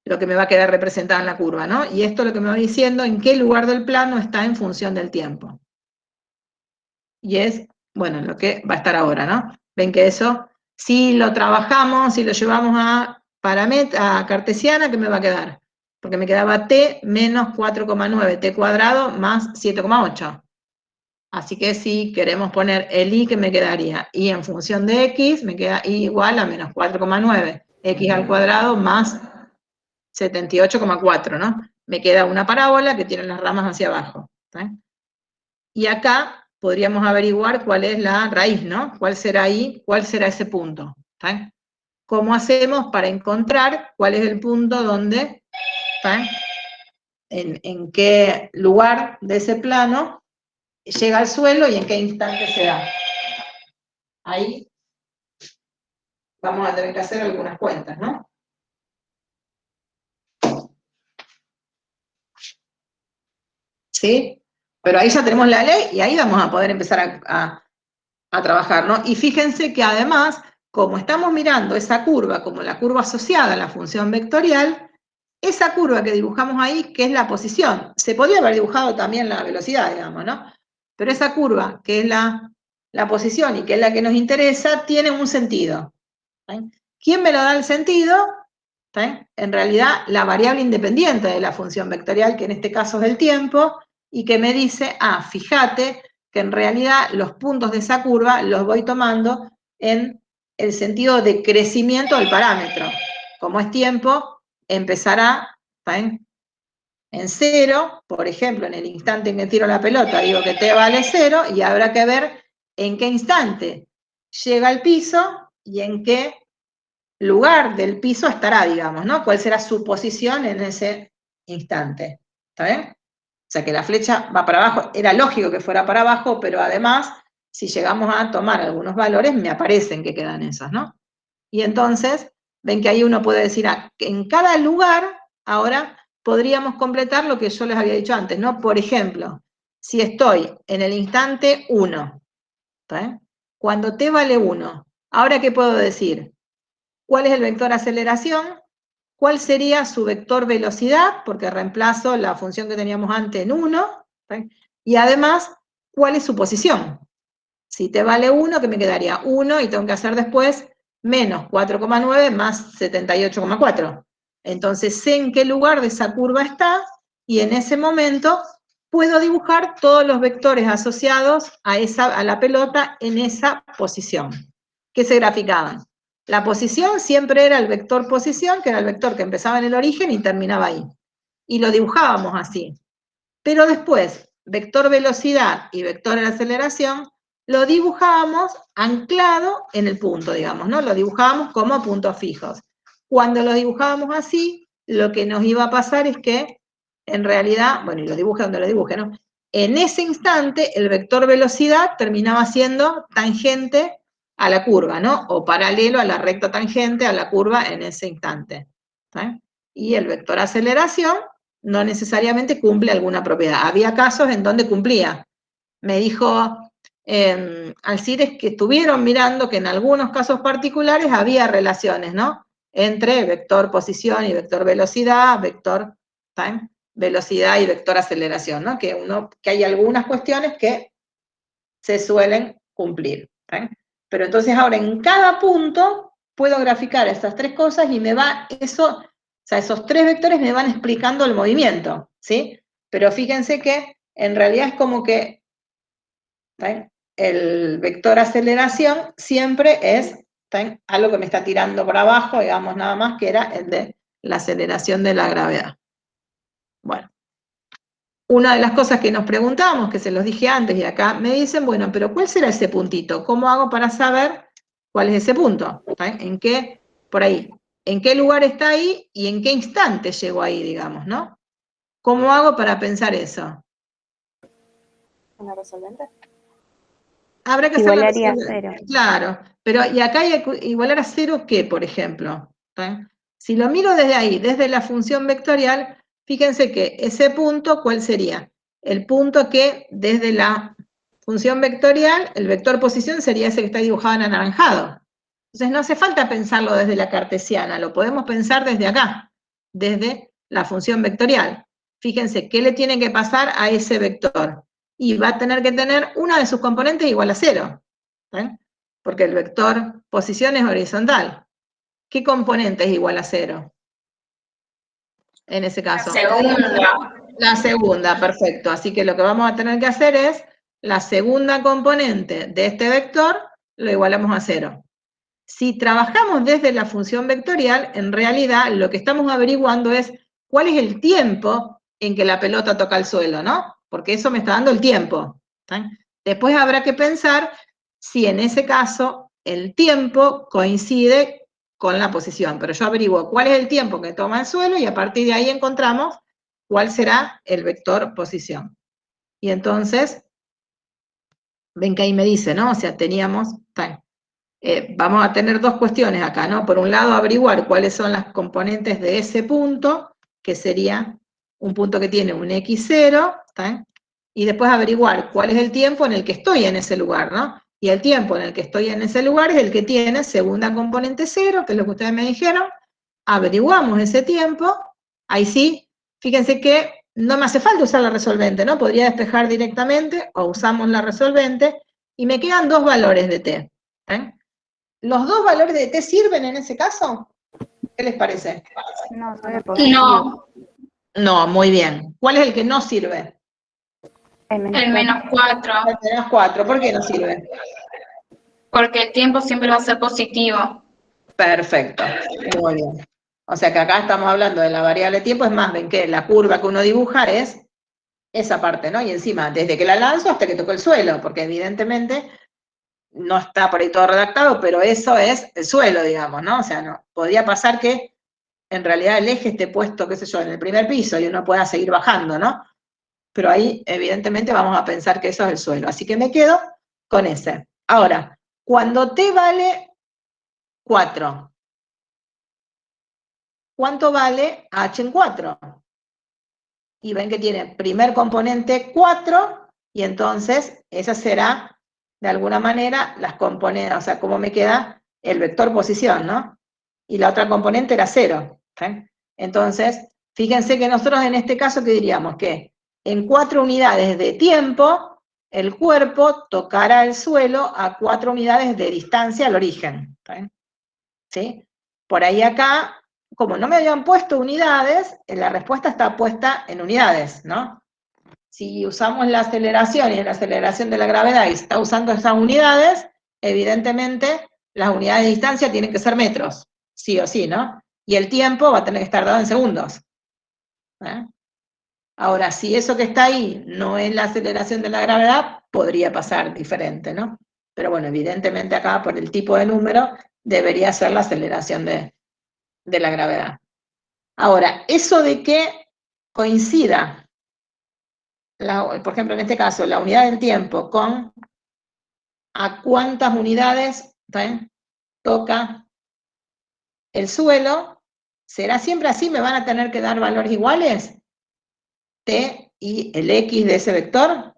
lo que me va a quedar representado en la curva, ¿no? Y esto lo que me va diciendo en qué lugar del plano está en función del tiempo. Y es, bueno, lo que va a estar ahora, ¿no? Ven que eso, si lo trabajamos, si lo llevamos a cartesiana, ¿qué me va a quedar? Porque me quedaba t menos 4,9, t cuadrado más 7,8. Así que si queremos poner el i, que me quedaría i en función de x, me queda i igual a menos 4,9, x al cuadrado más 78,4, ¿no? Me queda una parábola que tiene las ramas hacia abajo. Y acá podríamos averiguar cuál es la raíz, ¿no? ¿Cuál será ahí? ¿Cuál será ese punto? ¿Cómo hacemos para encontrar cuál es el punto donde, en qué lugar de ese plano llega al suelo y en qué instante se da? Ahí vamos a tener que hacer algunas cuentas, ¿no? ¿Sí? Pero ahí ya tenemos la ley y ahí vamos a poder empezar a trabajar, ¿no? Y fíjense que además, como estamos mirando esa curva como la curva asociada a la función vectorial, esa curva que dibujamos ahí, que es la posición, se podría haber dibujado también la velocidad, digamos, ¿no? Pero esa curva, que es la posición y que es la que nos interesa, tiene un sentido. ¿Quién me lo da el sentido? En realidad, la variable independiente de la función vectorial, que en este caso es el tiempo, y que me dice, fíjate que en realidad los puntos de esa curva los voy tomando en el sentido de crecimiento del parámetro. Como es tiempo, empezará, ¿saben?, en 0, por ejemplo, en el instante en que tiro la pelota, digo que t vale 0, y habrá que ver en qué instante llega al piso y en qué lugar del piso estará, digamos, ¿no? ¿Cuál será su posición en ese instante? ¿Está bien? O sea, que la flecha va para abajo, era lógico que fuera para abajo, pero además, si llegamos a tomar algunos valores, me aparecen que quedan esos, ¿no? Y entonces, ven que ahí uno puede decir, que en cada lugar, ahora, podríamos completar lo que yo les había dicho antes, ¿no? Por ejemplo, si estoy en el instante 1, ¿está bien?, cuando t vale 1, ¿ahora qué puedo decir? ¿Cuál es el vector aceleración? ¿Cuál sería su vector velocidad? Porque reemplazo la función que teníamos antes en 1. ¿Sí? Y además, ¿cuál es su posición? Si t vale 1, ¿qué me quedaría? 1, y tengo que hacer después menos 4,9 más 78,4. Entonces sé en qué lugar de esa curva está, y en ese momento puedo dibujar todos los vectores asociados a la pelota en esa posición, que se graficaban. La posición siempre era el vector posición, que era el vector que empezaba en el origen y terminaba ahí. Y lo dibujábamos así. Pero después, vector velocidad y vector aceleración, lo dibujábamos anclado en el punto, digamos, ¿no? Lo dibujábamos como puntos fijos. Cuando lo dibujábamos así, lo que nos iba a pasar es que, en realidad, bueno, y lo dibuje donde lo dibuje, ¿no? En ese instante, el vector velocidad terminaba siendo tangente a la curva, ¿no? O paralelo a la recta tangente a la curva en ese instante. ¿Sí? Y el vector aceleración no necesariamente cumple alguna propiedad. Había casos en donde cumplía. Me dijo Alcides que estuvieron mirando que en algunos casos particulares había relaciones, ¿no?, entre vector posición y vector velocidad, vector time, velocidad y vector aceleración, ¿no? Que hay algunas cuestiones que se suelen cumplir. ¿Sí? Pero entonces ahora en cada punto puedo graficar estas tres cosas y me va eso, o sea, esos tres vectores me van explicando el movimiento, ¿sí? Pero fíjense que en realidad es como que, ¿sí?, el vector aceleración siempre es, ¿sí?, algo que me está tirando para abajo, digamos, nada más, que era el de la aceleración de la gravedad. Bueno. Una de las cosas que nos preguntamos, que se los dije antes y acá me dicen, bueno, pero ¿cuál será ese puntito? ¿Cómo hago para saber cuál es ese punto? ¿En qué, por ahí, en qué lugar está ahí y en qué instante llego ahí, digamos, ¿no? ¿Cómo hago para pensar eso? ¿Con la resolvente? Habrá que hacer la Igualaría resolvente. 0. Claro, pero ¿y acá hay que igualar a 0 qué, por ejemplo? Si lo miro desde ahí, desde la función vectorial, fíjense que ese punto, ¿cuál sería? El punto que desde la función vectorial, el vector posición sería ese que está dibujado en anaranjado. Entonces no hace falta pensarlo desde la cartesiana, lo podemos pensar desde acá, desde la función vectorial. Fíjense, ¿qué le tiene que pasar a ese vector? Y va a tener que tener una de sus componentes igual a 0. ¿Sí? Porque el vector posición es horizontal. ¿Qué componente es igual a 0? En ese caso. La segunda. La segunda, perfecto. Así que lo que vamos a tener que hacer es la segunda componente de este vector, lo igualamos a 0. Si trabajamos desde la función vectorial, en realidad lo que estamos averiguando es cuál es el tiempo en que la pelota toca el suelo, ¿no? Porque eso me está dando el tiempo. ¿Sí? Después habrá que pensar si en ese caso el tiempo coincide con la posición, pero yo averiguo cuál es el tiempo que toma el suelo y a partir de ahí encontramos cuál será el vector posición. Y entonces, ven que ahí me dice, ¿no? O sea, teníamos, vamos a tener dos cuestiones acá, ¿no? Por un lado, averiguar cuáles son las componentes de ese punto, que sería un punto que tiene un x0, ¿está? Y después averiguar cuál es el tiempo en el que estoy en ese lugar, ¿no? Y el tiempo en el que estoy en ese lugar es el que tiene segunda componente 0, que es lo que ustedes me dijeron. Averiguamos ese tiempo, ahí sí, fíjense que no me hace falta usar la resolvente, ¿no? Podría despejar directamente, o usamos la resolvente, y me quedan dos valores de t. ¿Los dos valores de t sirven en ese caso? ¿Qué les parece? No, solo positivo. No, No, muy bien. ¿Cuál es el que no sirve? El el menos -4. El menos 4. ¿Por qué no sirve? Porque el tiempo siempre va a ser positivo. Perfecto, muy bien. O sea que acá estamos hablando de la variable tiempo, es más, ven que la curva que uno dibuja es esa parte, ¿no? Y encima, desde que la lanzo hasta que toco el suelo, porque evidentemente no está por ahí todo redactado, pero eso es el suelo, digamos, ¿no? O sea, no, podría pasar que en realidad el eje esté puesto, qué sé yo, en el primer piso y uno pueda seguir bajando, ¿no? Pero ahí, evidentemente, vamos a pensar que eso es el suelo. Así que me quedo con ese. Ahora, cuando t vale 4, ¿cuánto vale h en 4? Y ven que tiene primer componente 4, y entonces esa será, de alguna manera, las componentes, o sea, cómo me queda el vector posición, ¿no? Y la otra componente era 0. ¿Sí? Entonces, fíjense que nosotros en este caso, ¿qué diríamos? Que en 4 unidades de tiempo, el cuerpo tocará el suelo a 4 unidades de distancia al origen. ¿Sí? Por ahí acá, como no me habían puesto unidades, la respuesta está puesta en unidades, ¿no? Si usamos la aceleración y la aceleración de la gravedad y está usando esas unidades, evidentemente las unidades de distancia tienen que ser metros, sí o sí, ¿no? Y el tiempo va a tener que estar dado en segundos. ¿Eh? Ahora, si eso que está ahí no es la aceleración de la gravedad, podría pasar diferente, ¿no? Pero bueno, evidentemente acá, por el tipo de número, debería ser la aceleración de la gravedad. Ahora, eso de que coincida, por ejemplo, en este caso, la unidad del tiempo con a cuántas unidades toca el suelo, ¿será siempre así? ¿Me van a tener que dar valores iguales? T y el X de ese vector.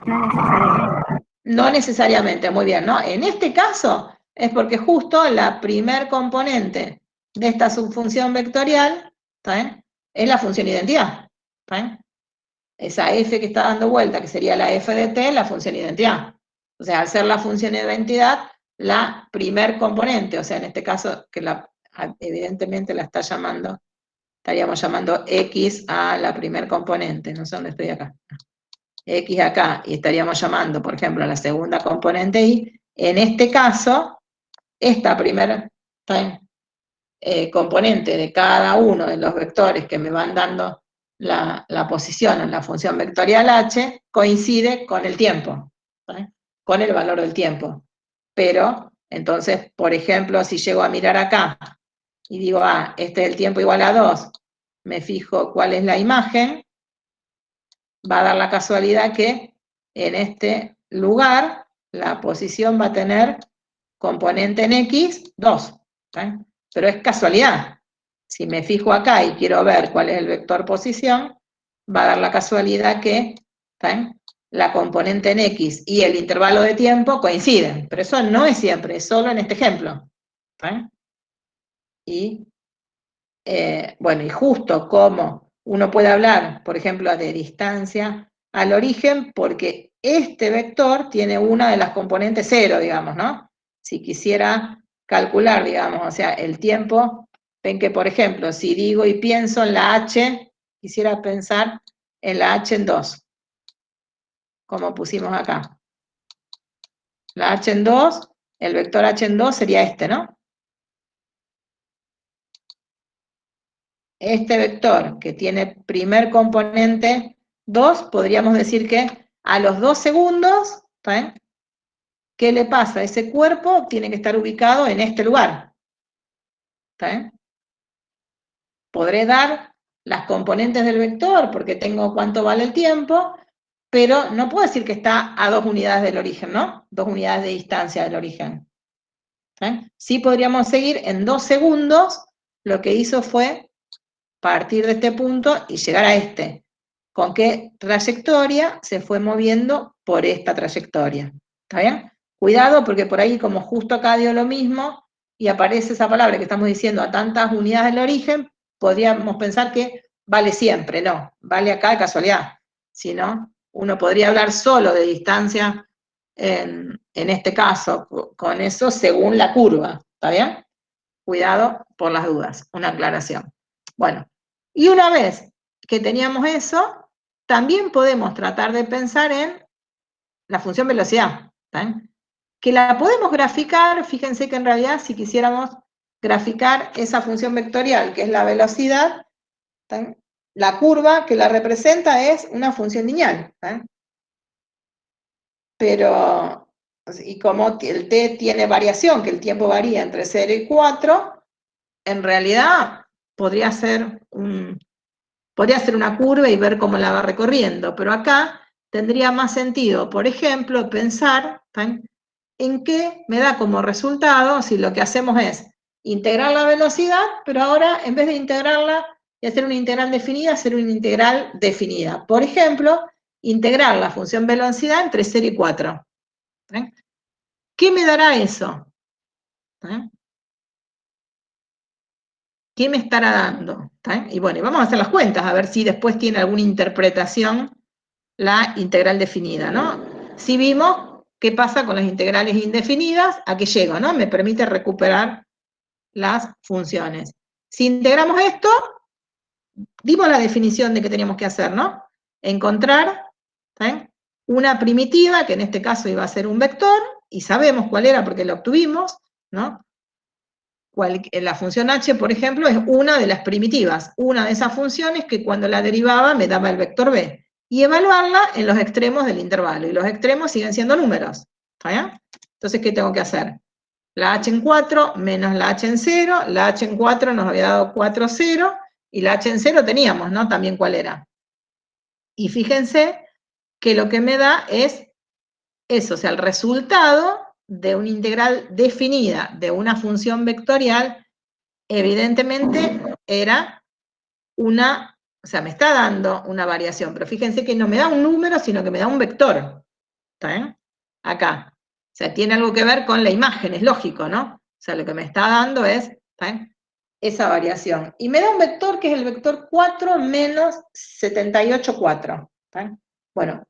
No necesariamente. No necesariamente, muy bien, ¿no? En este caso es porque justo la primer componente de esta subfunción vectorial es la función identidad. Esa f que está dando vuelta, que sería la f de t, la función identidad. O sea, al ser la función identidad, la primer componente, o sea, en este caso, que evidentemente la está llamando, estaríamos llamando x a la primer componente, no sé dónde estoy acá. X acá, y estaríamos llamando, por ejemplo, a la segunda componente y, en este caso, esta primera componente de cada uno de los vectores que me van dando la posición en la función vectorial h coincide con el tiempo, con el valor del tiempo. Pero, entonces, por ejemplo, si llego a mirar acá y digo, este es el tiempo igual a 2, me fijo cuál es la imagen, va a dar la casualidad que en este lugar la posición va a tener componente en x, 2. Pero es casualidad. Si me fijo acá y quiero ver cuál es el vector posición, va a dar la casualidad que la componente en x y el intervalo de tiempo coinciden. Pero eso no es siempre, es solo en este ejemplo. Y, bueno, y justo como uno puede hablar, por ejemplo, de distancia al origen, porque este vector tiene una de las componentes 0, digamos, ¿no? Si quisiera calcular, digamos, o sea, el tiempo, ven que, por ejemplo, si digo y pienso en la h, quisiera pensar en la h en 2, como pusimos acá. La h en 2, el vector h en 2 sería este, ¿no? Este vector que tiene primer componente 2, podríamos decir que a los 2 segundos, ¿qué le pasa? Ese cuerpo tiene que estar ubicado en este lugar. Podré dar las componentes del vector porque tengo cuánto vale el tiempo, pero no puedo decir que está a 2 unidades del origen, ¿no? 2 unidades de distancia del origen. Sí podríamos seguir en 2 segundos, lo que hizo fue partir de este punto y llegar a este. ¿Con qué trayectoria se fue moviendo por esta trayectoria? ¿Está bien? Cuidado porque por ahí, como justo acá dio lo mismo, y aparece esa palabra que estamos diciendo a tantas unidades del origen, podríamos pensar que vale siempre, no, vale acá de casualidad. Si no, uno podría hablar solo de distancia en este caso, con eso según la curva, ¿está bien? Cuidado por las dudas, una aclaración. Bueno, y una vez que teníamos eso, también podemos tratar de pensar en la función velocidad, que la podemos graficar. Fíjense que en realidad si quisiéramos graficar esa función vectorial, que es la velocidad, ¿tá? La curva que la representa es una función lineal, ¿tá? Pero, y como el t tiene variación, que el tiempo varía entre 0 y 4, en realidad podría ser una curva y ver cómo la va recorriendo, pero acá tendría más sentido, por ejemplo, pensar, ¿tá? En qué me da como resultado si lo que hacemos es integrar la velocidad, pero ahora en vez de integrarla y hacer una integral definida, hacer una integral definida. Por ejemplo, integrar la función velocidad entre 0 y 4. ¿Eh? ¿Qué me dará eso? ¿Eh? ¿Qué me estará dando? ¿Eh? Y bueno, vamos a hacer las cuentas, a ver si después tiene alguna interpretación la integral definida, ¿no? Si vimos qué pasa con las integrales indefinidas, ¿a qué llego, no? Me permite recuperar las funciones. Si integramos esto, dimos la definición de que teníamos que hacer, ¿no? Encontrar una primitiva, que en este caso iba a ser un vector, y sabemos cuál era porque lo obtuvimos, ¿no? La función h, por ejemplo, es una de las primitivas, una de esas funciones que cuando la derivaba me daba el vector b, y evaluarla en los extremos del intervalo, y los extremos siguen siendo números, ¿está bien? Entonces, ¿qué tengo que hacer? La h en 4 menos la h en 0, la h en 4 nos había dado 4, 0, y la h en 0 teníamos, ¿no? También cuál era. Y fíjense que lo que me da es eso, o sea, el resultado de una integral definida de una función vectorial, evidentemente era una, o sea, me está dando una variación, pero fíjense que no me da un número, sino que me da un vector. ¿Está bien? Acá. O sea, tiene algo que ver con la imagen, es lógico, ¿no? O sea, lo que me está dando es, ¿está bien?, esa variación. Y me da un vector que es el vector 4 menos 78, 4. ¿Está bien? Bueno,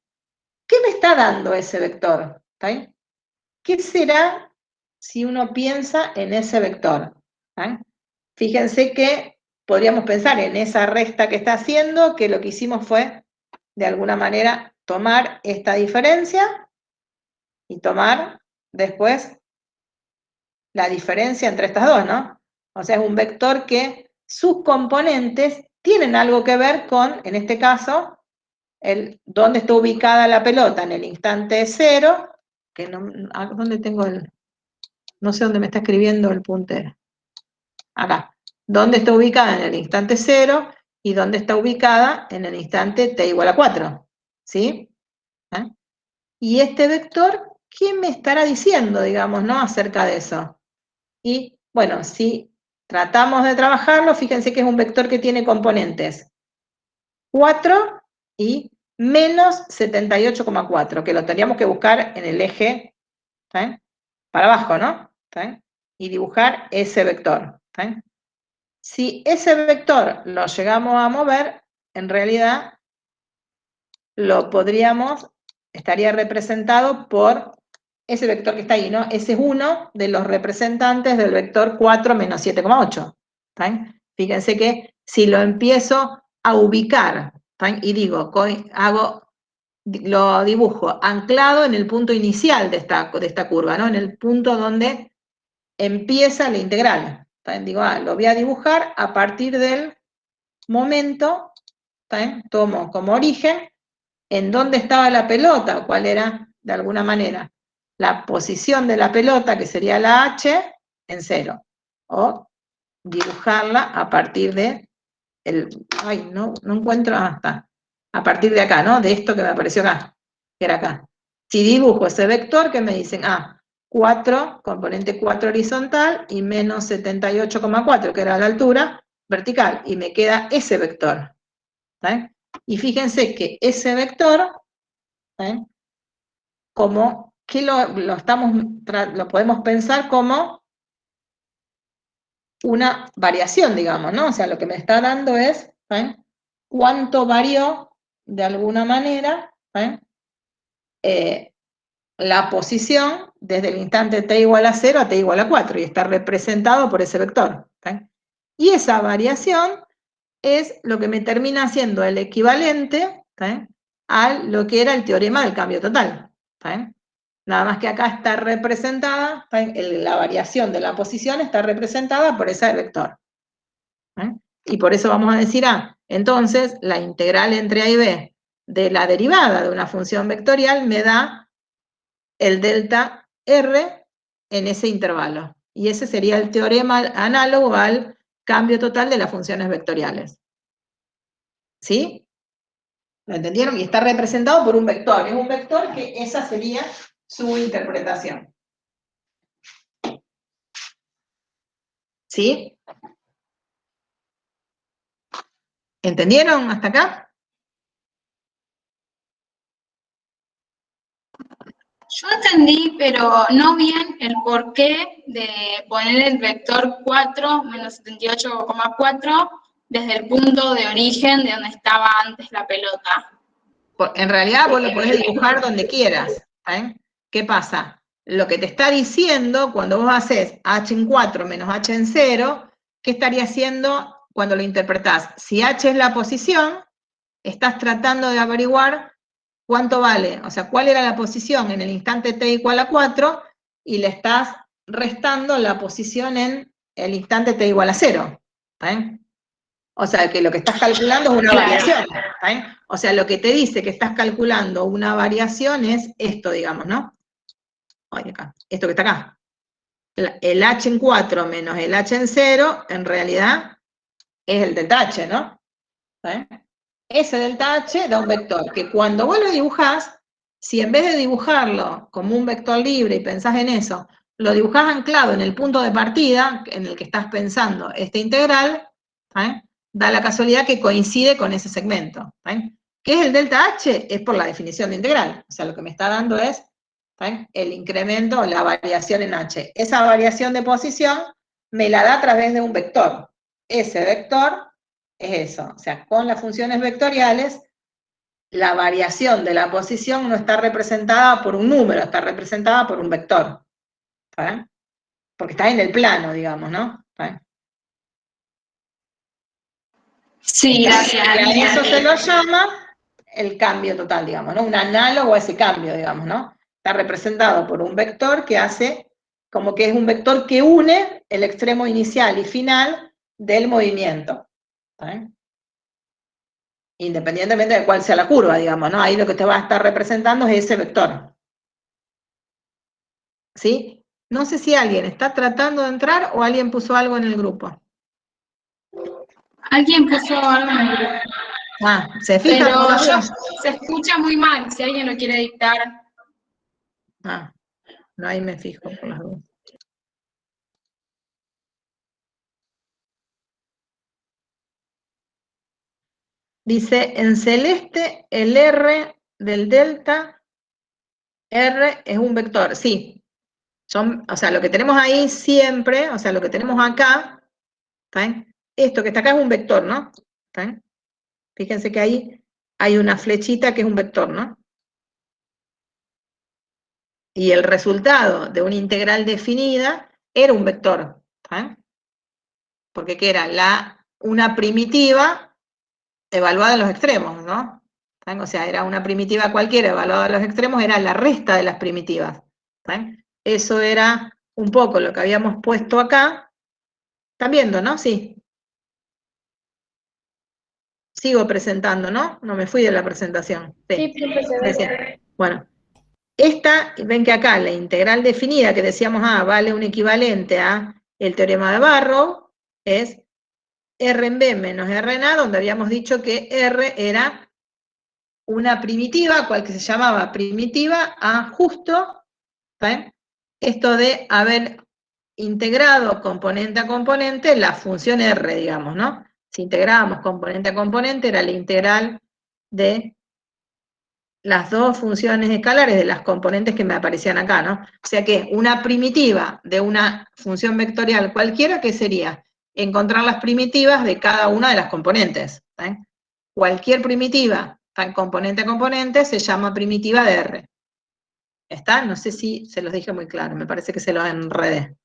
¿qué me está dando ese vector? ¿Está bien? ¿Qué será si uno piensa en ese vector? ¿Está bien? Fíjense que podríamos pensar en esa resta que está haciendo, que lo que hicimos fue, de alguna manera, tomar esta diferencia y tomar después la diferencia entre estas dos, ¿no? O sea, es un vector que sus componentes tienen algo que ver con, en este caso, dónde está ubicada la pelota en el instante 0, que no, ¿dónde tengo el? No sé dónde me está escribiendo el puntero. Acá. ¿Dónde está ubicada en el instante 0 y dónde está ubicada en el instante t igual a 4? ¿Sí? ¿Eh? Y este vector, ¿qué me estará diciendo, digamos, ¿no?, acerca de eso? Y, bueno, si tratamos de trabajarlo, fíjense que es un vector que tiene componentes 4 y menos 78,4, que lo tendríamos que buscar en el eje, ¿sí?, para abajo, ¿no? ¿Sí? Y dibujar ese vector. ¿Sí? Si ese vector lo llegamos a mover, en realidad estaría representado por ese vector que está ahí, ¿no? Ese es uno de los representantes del vector 4 menos 7,8. Fíjense que si lo empiezo a ubicar, y digo, lo dibujo anclado en el punto inicial de esta curva, ¿no?, en el punto donde empieza la integral. Digo, lo voy a dibujar a partir del momento, tomo como origen en dónde estaba la pelota, o cuál era, de alguna manera, la posición de la pelota, que sería la h, en 0. O dibujarla a partir de no encuentro, está. A partir de acá, ¿no? De esto que me apareció acá, que era acá. Si dibujo ese vector, ¿qué me dicen? 4, componente 4 horizontal, y menos 78,4, que era la altura vertical, y me queda ese vector. ¿Sí? Y fíjense que ese vector, como que lo podemos pensar como una variación, digamos, ¿no? O sea, lo que me está dando es cuánto varió, de alguna manera, la posición desde el instante t igual a 0 a t igual a 4, y está representado por ese vector. Y esa variación es lo que me termina siendo el equivalente a lo que era el teorema del cambio total. Nada más que acá está representada, la variación de la posición está representada por ese vector. Y por eso vamos a decir entonces, la integral entre A y B de la derivada de una función vectorial me da el delta R en ese intervalo. Y ese sería el teorema análogo al cambio total de las funciones vectoriales. ¿Sí? ¿Lo entendieron? Y está representado por un vector. Es un vector que esa sería su interpretación. ¿Sí? ¿Entendieron hasta acá? Yo entendí, pero no bien el porqué de poner el vector 4 menos 78,4 desde el punto de origen de donde estaba antes la pelota. En realidad vos lo podés dibujar donde quieras. ¿Qué pasa? Lo que te está diciendo, cuando vos haces h en 4 menos h en 0, ¿qué estaría haciendo cuando lo interpretás? Si h es la posición, estás tratando de averiguar cuánto vale, o sea, cuál era la posición en el instante t igual a 4, y le estás restando la posición en el instante t igual a 0. O sea, que lo que estás calculando es una variación. O sea, lo que te dice que estás calculando una variación es esto, digamos, ¿no? Acá, esto que está acá. El h en 4 menos el h en 0, en realidad, es el delta h, ¿no? Ese delta h da un vector, que cuando vos lo dibujás, si en vez de dibujarlo como un vector libre y pensás en eso, lo dibujás anclado en el punto de partida, en el que estás pensando esta integral, da la casualidad que coincide con ese segmento. ¿Qué es el delta h? Es por la definición de integral. O sea, lo que me está dando es el incremento o la variación en h. Esa variación de posición me la da a través de un vector. Ese vector es eso. O sea, con las funciones vectoriales, la variación de la posición no está representada por un número, está representada por un vector. Porque está en el plano, digamos, ¿no? Sí, gracias. Y a eso se lo llama el cambio total, digamos, ¿no? Un análogo a ese cambio, digamos, ¿no? Está representado por un vector que hace, como que es un vector que une el extremo inicial y final del movimiento. Independientemente de cuál sea la curva, digamos, ¿no? Ahí lo que te va a estar representando es ese vector. ¿Sí? No sé si alguien está tratando de entrar o alguien puso algo en el grupo. Alguien puso algo en el grupo. ¿Se fijan? Pero se escucha muy mal, si alguien lo quiere dictar. No, ahí me fijo por las dudas. Dice, en celeste, el R del delta, R es un vector, sí. O sea, lo que tenemos ahí siempre, o sea, lo que tenemos acá, esto que está acá es un vector, ¿no? Fíjense que ahí hay una flechita que es un vector, ¿no? Y el resultado de una integral definida era un vector. Porque ¿qué era? Una primitiva evaluada en los extremos, ¿no? O sea, era una primitiva cualquiera evaluada en los extremos, era la resta de las primitivas. Eso era un poco lo que habíamos puesto acá. ¿Están viendo, no? Sí. Sigo presentando, ¿no? No me fui de la presentación. Sí. Bueno, ven que acá la integral definida que decíamos, vale un equivalente a el teorema de Barrow, es R en B menos R en A, donde habíamos dicho que R era una primitiva, cual que se llamaba primitiva A justo, esto de haber integrado componente a componente la función R, digamos, ¿no? Si integrábamos componente a componente, era la integral de las dos funciones escalares de las componentes que me aparecían acá, ¿no? O sea que una primitiva de una función vectorial cualquiera, ¿qué sería? Encontrar las primitivas de cada una de las componentes. Cualquier primitiva, componente a componente, se llama primitiva de R. ¿Está? No sé si se los dije muy claro, me parece que se los enredé.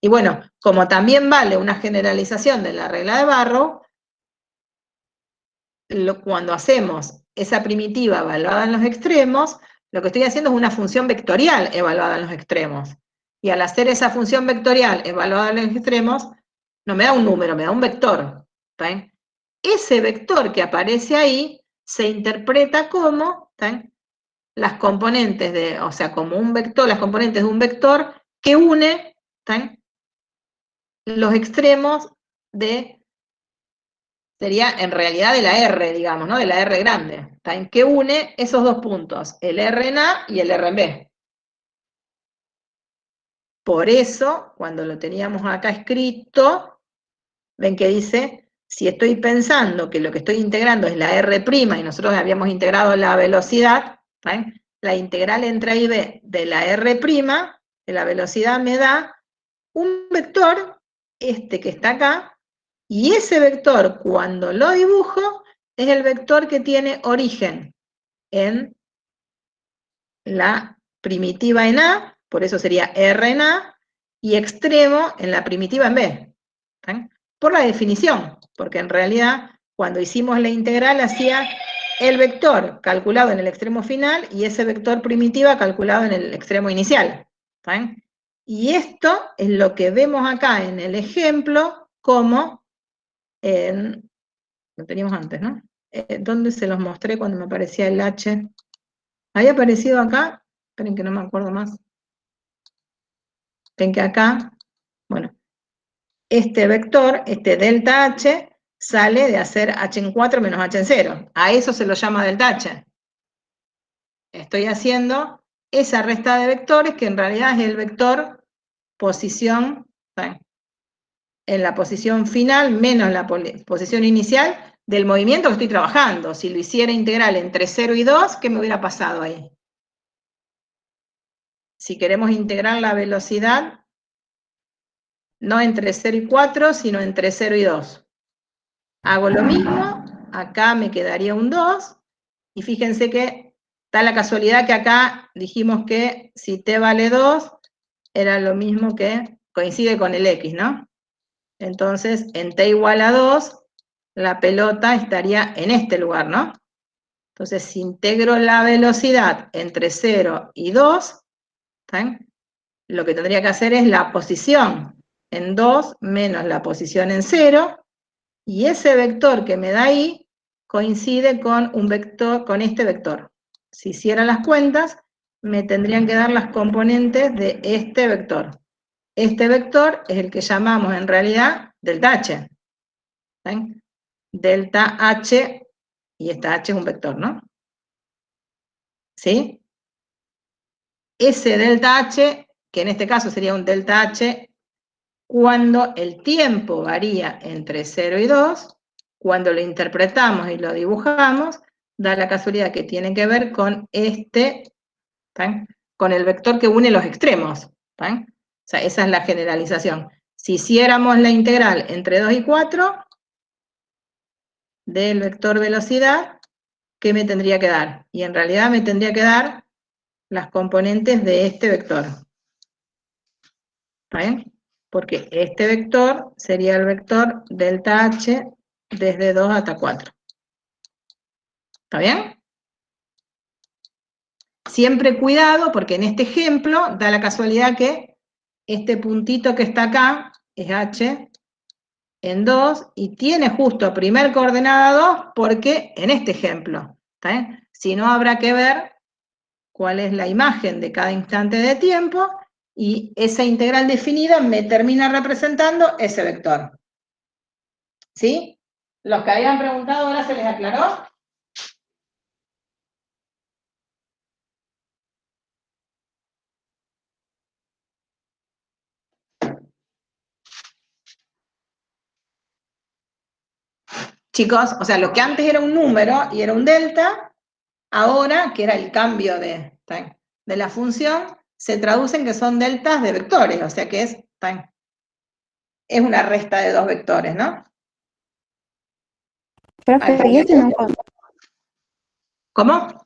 Y bueno, como también vale una generalización de la regla de Barrow, cuando hacemos esa primitiva evaluada en los extremos, Lo que estoy haciendo es una función vectorial evaluada en los extremos. Y al hacer esa función vectorial evaluada en los extremos, no me da un número, me da un vector. ¿Está bien? Ese vector que aparece ahí se interpreta como, ¿está bien?, las componentes de, o sea, como un vector, las componentes de un vector que une, ¿está bien?, los extremos de, sería en realidad de la R, digamos, ¿no? De la R grande, ¿está bien?, que une esos dos puntos, el R en A y el R en B. Por eso, cuando lo teníamos acá escrito, ven que dice, si estoy pensando que lo que estoy integrando es la R' y nosotros habíamos integrado la velocidad, ¿ven?, la integral entre A y B de la R', de la velocidad, me da un vector, este que está acá, y ese vector, cuando lo dibujo, es el vector que tiene origen en la primitiva en A, por eso sería R en A, y extremo en la primitiva en B. ¿Ven? Por la definición, porque en realidad cuando hicimos la integral hacía el vector calculado en el extremo final y ese vector primitiva calculado en el extremo inicial. ¿Ven? Y esto es lo que vemos acá en el ejemplo como lo teníamos antes, ¿no? ¿Dónde se los mostré cuando me aparecía el H? Había aparecido acá, esperen que no me acuerdo más. Ven que acá, bueno, este vector, este delta H, sale de hacer H en 4 menos H en 0. A eso se lo llama delta H. Estoy haciendo esa resta de vectores que en realidad es el vector posición, ¿ven?, en la posición final menos la posición inicial del movimiento que estoy trabajando. Si lo hiciera integral entre 0 y 2, ¿qué me hubiera pasado ahí? Si queremos integrar la velocidad, no entre 0 y 4, sino entre 0 y 2. Hago lo mismo, acá me quedaría un 2, y fíjense que da la casualidad que acá dijimos que si t vale 2, era lo mismo que coincide con el x, ¿no? Entonces, en t igual a 2, la pelota estaría en este lugar, ¿no? Entonces, si integro la velocidad entre 0 y 2, ¿saben?, lo que tendría que hacer es la posición en 2 menos la posición en 0, y ese vector que me da ahí coincide con un vector, con este vector. Si hiciera las cuentas, me tendrían que dar las componentes de este vector. Este vector es el que llamamos en realidad delta H. ¿Ven? Delta H, y esta H es un vector, ¿no? ¿Sí? Ese delta H, que en este caso sería un delta H, cuando el tiempo varía entre 0 y 2, cuando lo interpretamos y lo dibujamos, da la casualidad que tiene que ver con ¿ven?, con el vector que une los extremos. ¿Ven? O sea, esa es la generalización. Si hiciéramos la integral entre 2 y 4 del vector velocidad, ¿qué me tendría que dar? Y en realidad me tendría que dar las componentes de este vector. ¿Está bien? Porque este vector sería el vector delta H desde 2 hasta 4. ¿Está bien? Siempre cuidado, porque en este ejemplo da la casualidad que este puntito que está acá es H en 2 y tiene justo primer coordenada 2 porque en este ejemplo. ¿Está bien? Si no, habrá que ver cuál es la imagen de cada instante de tiempo y esa integral definida me termina representando ese vector. ¿Sí? Los que habían preguntado, ¿ahora se les aclaró? Chicos, o sea, lo que antes era un número y era un delta, ahora, que era el cambio de la función, se traducen que son deltas de vectores, o sea que es una resta de dos vectores, ¿no? Profe, y esto ¿Cómo?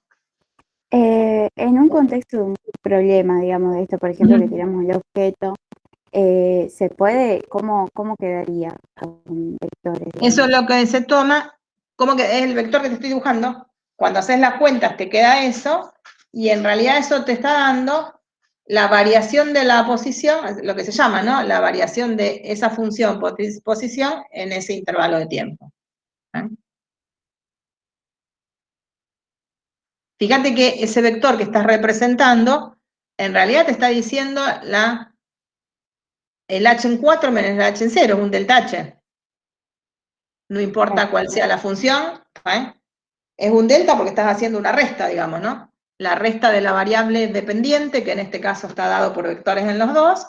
en un contexto de un problema, digamos, de esto, por ejemplo, que tiramos el objeto, ¿se puede? ¿Cómo quedaría con vectores? Eso es lo que se toma, como que es el vector que te estoy dibujando. Cuando haces las cuentas te queda eso, y en realidad eso te está dando la variación de la posición, lo que se llama, ¿no? La variación de esa función posición en ese intervalo de tiempo. Fíjate que ese vector que estás representando, en realidad te está diciendo el h en 4 menos el h en 0, es un delta h. No importa cuál sea la función, es un delta porque estás haciendo una resta, digamos, ¿no? La resta de la variable dependiente, que en este caso está dado por vectores en los dos,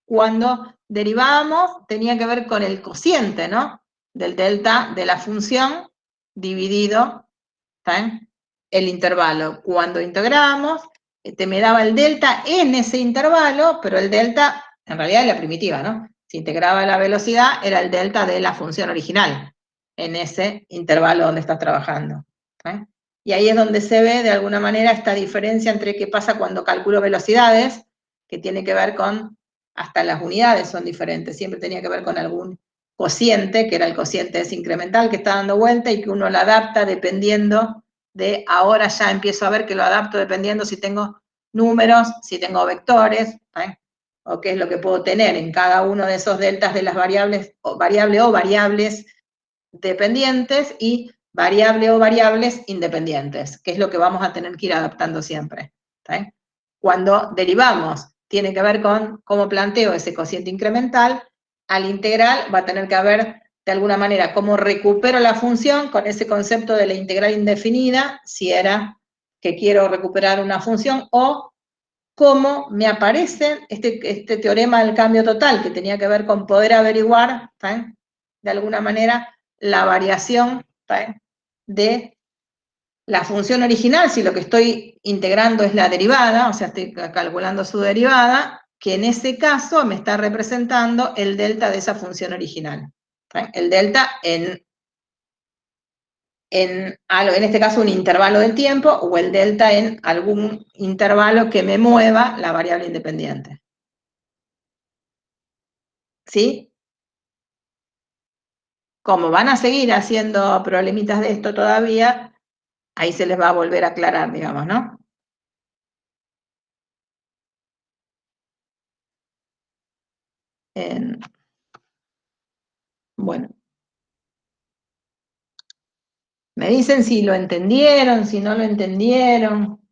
cuando derivábamos tenía que ver con el cociente, ¿no? Del delta de la función dividido, el intervalo. Cuando integramos, me daba el delta en ese intervalo, pero el delta, en realidad es la primitiva, ¿no? Si integraba la velocidad, era el delta de la función original, en ese intervalo donde estás trabajando. Y ahí es donde se ve, de alguna manera, esta diferencia entre qué pasa cuando calculo velocidades, que tiene que ver con, hasta las unidades son diferentes, siempre tenía que ver con algún cociente, que era el cociente incremental que está dando vuelta y que uno lo adapta dependiendo de, ahora ya empiezo a ver que lo adapto dependiendo si tengo números, si tengo vectores, o qué es lo que puedo tener en cada uno de esos deltas de las variables, o variables dependientes y variable o variables independientes, que es lo que vamos a tener que ir adaptando siempre. Cuando derivamos, tiene que ver con cómo planteo ese cociente incremental, al integral va a tener que haber, de alguna manera, cómo recupero la función con ese concepto de la integral indefinida, si era que quiero recuperar una función, o cómo me aparece este teorema del cambio total, que tenía que ver con poder averiguar, de alguna manera, la variación de la función original, si lo que estoy integrando es la derivada, o sea, estoy calculando su derivada, que en ese caso me está representando el delta de esa función original. El delta en este caso un intervalo del tiempo, o el delta en algún intervalo que me mueva la variable independiente. ¿Sí? Como van a seguir haciendo problemitas de esto todavía, ahí se les va a volver a aclarar, digamos, ¿no? Bueno. Me dicen si lo entendieron, si no lo entendieron.